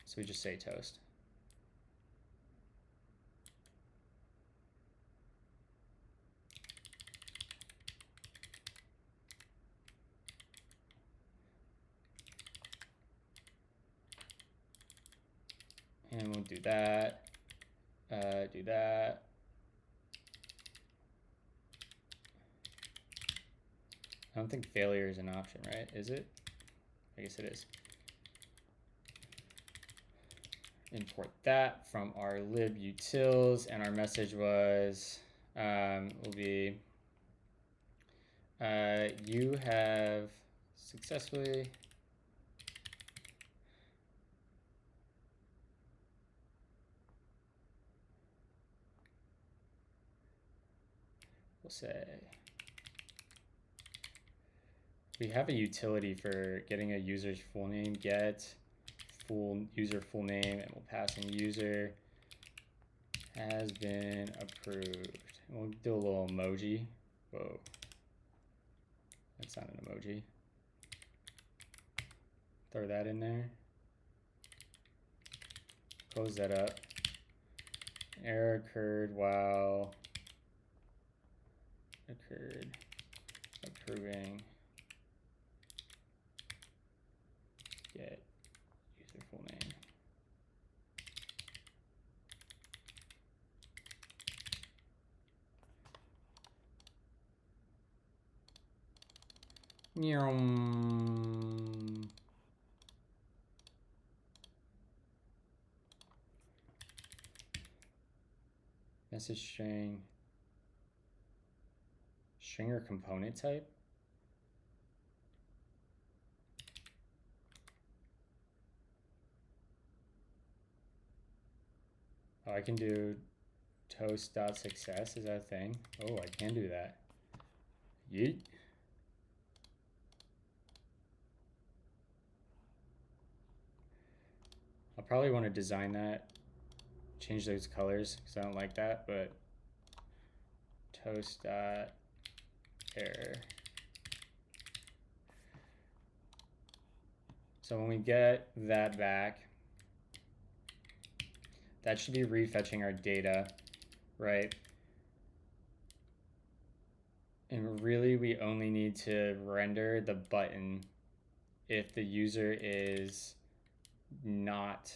So we just say toast. And we'll do that, do that. I don't think failure is an option, right? Is it? I guess it is. Import that from our libutils, and our message was, will be, you have successfully we'll say we have a utility for getting a user's full name, get full user full name, and we'll pass in user has been approved. And we'll do a little emoji. Whoa, that's not an emoji. Throw that in there. Close that up. Error occurred while approving get user full name. Message string, stringer component type. Oh, I can do toast.success. Is that a thing? Oh, I can do that. Yeet. I'll probably want to design that, change those colors because I don't like that, but toast.error. So when we get that back, that should be refetching our data, right? And really, we only need to render the button if the user is not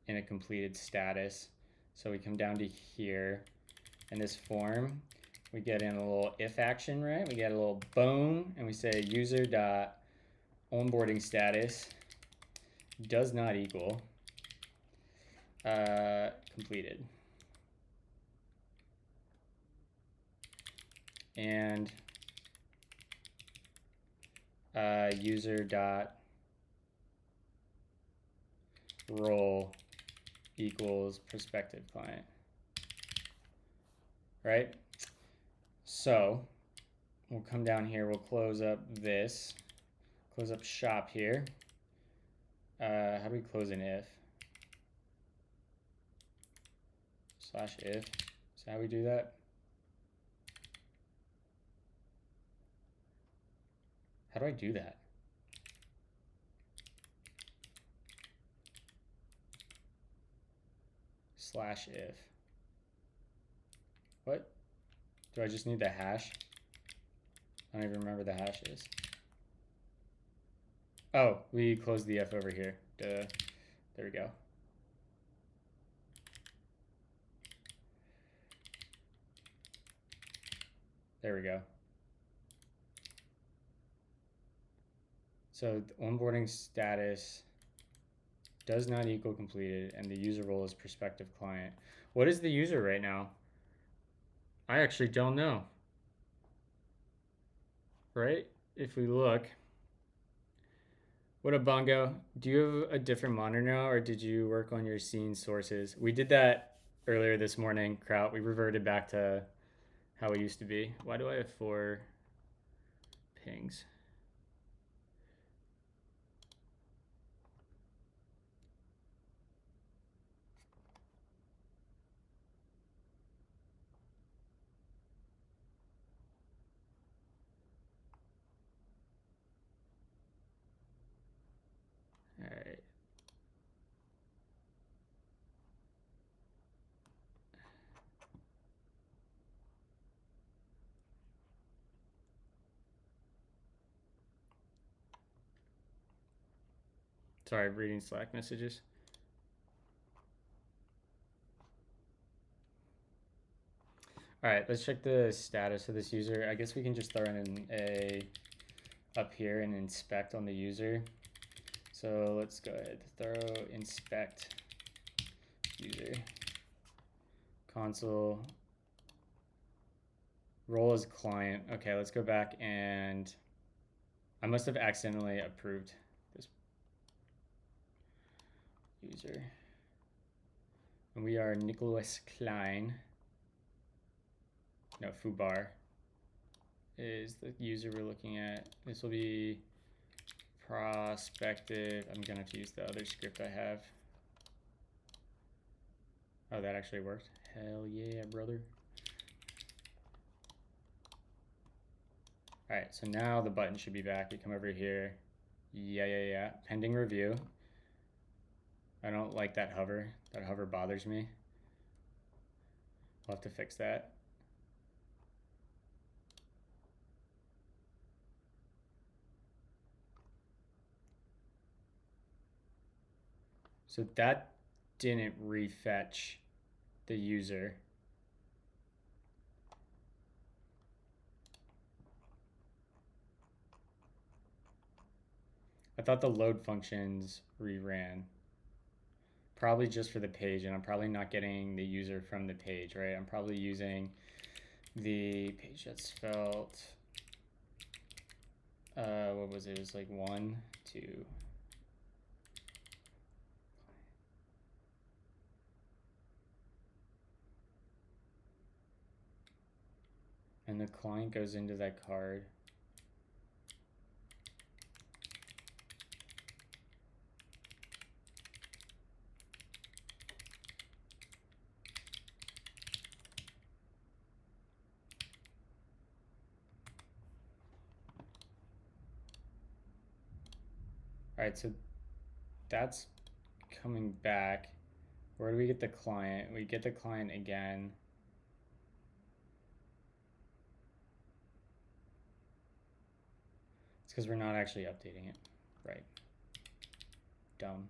in a completed status. So we come down to here, and this form, we get in a little if action, right? We get a little boom, and we say user dot onboarding status does not equal completed. And user dot role equals prospective client, right? So we'll come down here, we'll close up this, close up shop here. How do we close an if? /if, is that how we do that? How do I do that? /if. What? Do I just need the hash? I don't even remember the hash is. Oh, we closed the F over here. Duh. There we go. There we go. So the onboarding status does not equal completed, and the user role is prospective client. What is the user right now? I actually don't know. Right? If we look. What up, Bongo? Do you have a different monitor now, or did you work on your scene sources? We did that earlier this morning, Kraut. We reverted back to how it used to be. Why do I have 4 pings? All right. Sorry, I'm reading Slack messages. All right, let's check the status of this user. I guess we can just throw in a up here and inspect on the user. So let's go ahead, throw inspect user console role as client. Okay, let's go back, and I must have accidentally approved this user. And we are Nicholas Klein. No, Fubar is the user we're looking at. This will be prospective. I'm gonna have to use the other script I have. Oh, that actually worked. Hell yeah, brother. All right, so now the button should be back. We come over here. Yeah. Pending review. I don't like that hover. That hover bothers me. We'll have to fix that. So that didn't refetch the user. I thought the load functions reran. Probably just for the page, and I'm probably not getting the user from the page, right? I'm probably using the page.svelte. What was it? It was like 1, 2. And the client goes into that card. All right, so that's coming back. Where do we get the client? We get the client again. It's because we're not actually updating it. Right. Dumb.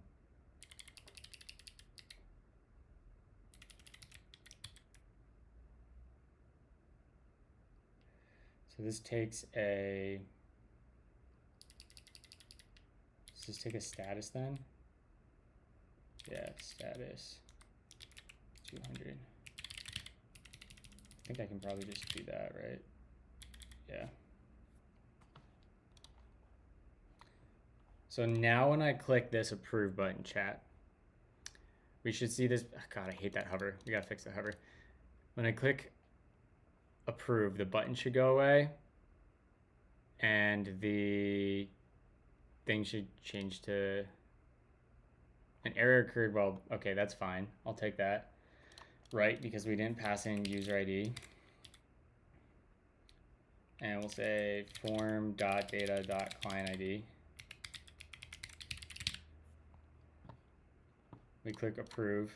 So this takes a... Let's just take a status then. Yeah, status 200. I think I can probably just do that, right? Yeah. So now when I click this approve button, chat, we should see this. Oh God, I hate that hover. We gotta fix the hover. When I click approve, the button should go away and the thing should change to an error occurred. Well, okay, that's fine. I'll take that. Right, because we didn't pass in user ID. And we'll say form.data.client ID. We click approve.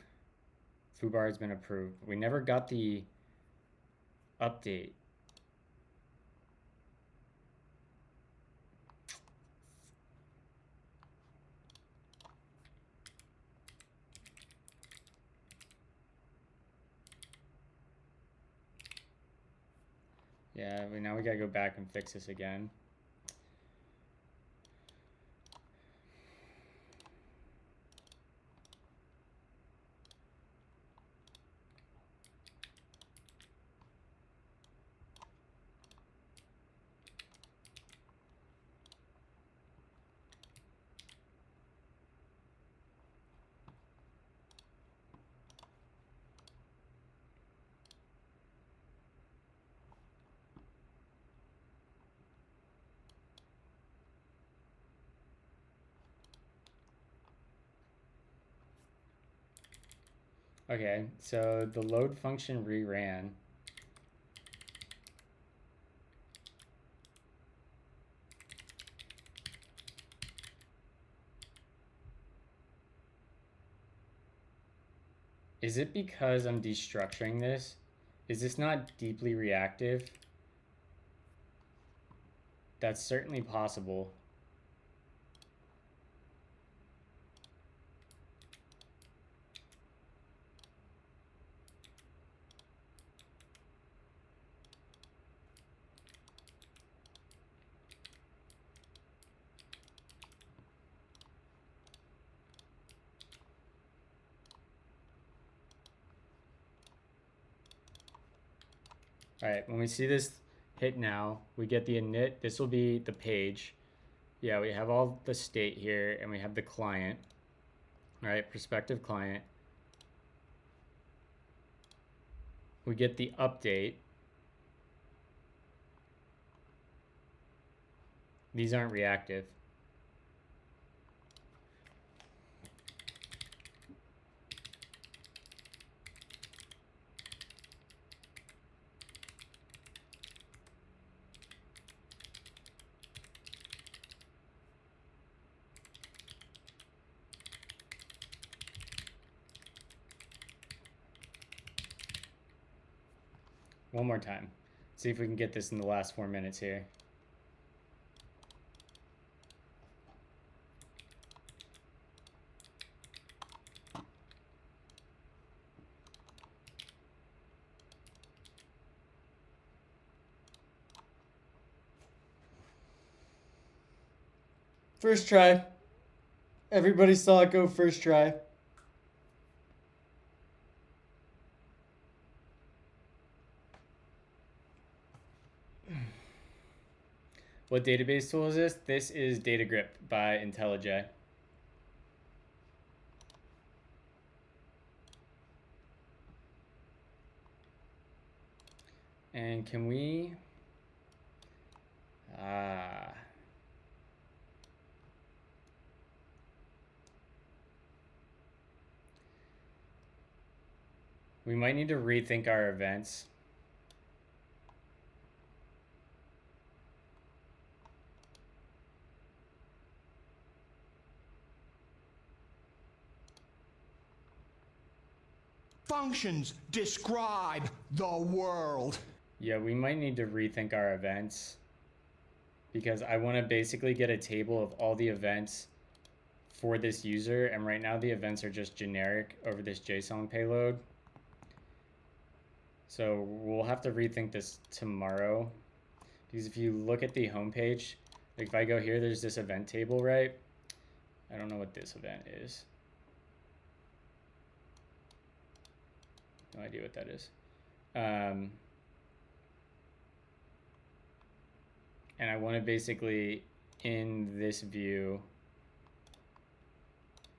Foobar has been approved. We never got the update. Yeah, now we gotta go back and fix this again. Okay, so the load function reran. Is it because I'm destructuring this? Is this not deeply reactive? That's certainly possible. All right, when we see this hit now, we get the init. This will be the page. Yeah, we have all the state here, and we have the client. All right, prospective client. We get the update. These aren't reactive. One more time. See if we can get this in the last 4 minutes here. First try. Everybody saw it go first try. What database tool is this? This is DataGrip by IntelliJ. And can we... we might need to rethink our events. Functions describe the world. Yeah, we might need to rethink our events, because I want to basically get a table of all the events for this user, and right now the events are just generic over this JSON payload. So we'll have to rethink this tomorrow, because if you look at the homepage, like if I go here, there's this event table, right? I don't know what this event is. No idea what that is. And I want to basically, in this view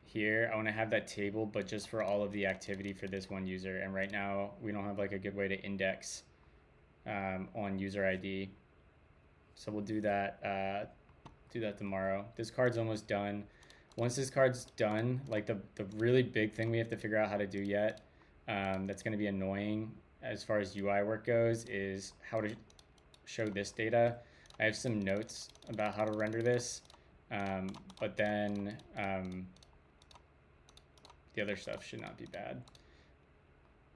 here, I want to have that table, but just for all of the activity for this one user. And right now, we don't have like a good way to index on user ID. So we'll do that tomorrow. This card's almost done. Once this card's done, like the really big thing we have to figure out how to do yet, that's going to be annoying as far as UI work goes, is how to show this data. I have some notes about how to render this, but then the other stuff should not be bad,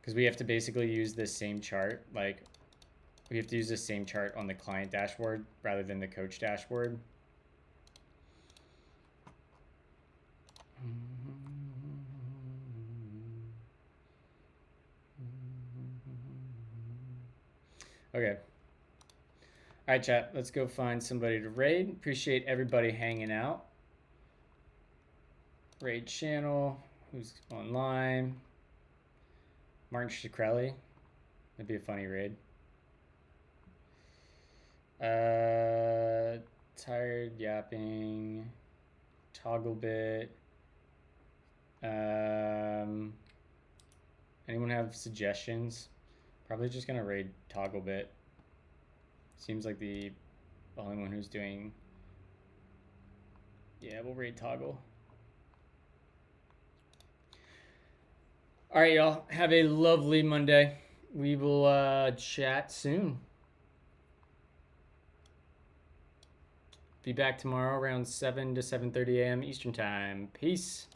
because we have to basically use this same chart. Like, we have to use the same chart on the client dashboard rather than the coach dashboard. Okay. All right, chat, let's go find somebody to raid. Appreciate everybody hanging out. Raid channel, who's online? Martin Shkreli. That'd be a funny raid. Tired yapping. Togglebit. Anyone have suggestions? Probably just gonna raid Togglebit. Seems like the only one who's doing... Yeah, we'll raid Toggle. All right, y'all. Have a lovely Monday. We will chat soon. Be back tomorrow around 7 to 7:30 a.m. Eastern Time. Peace.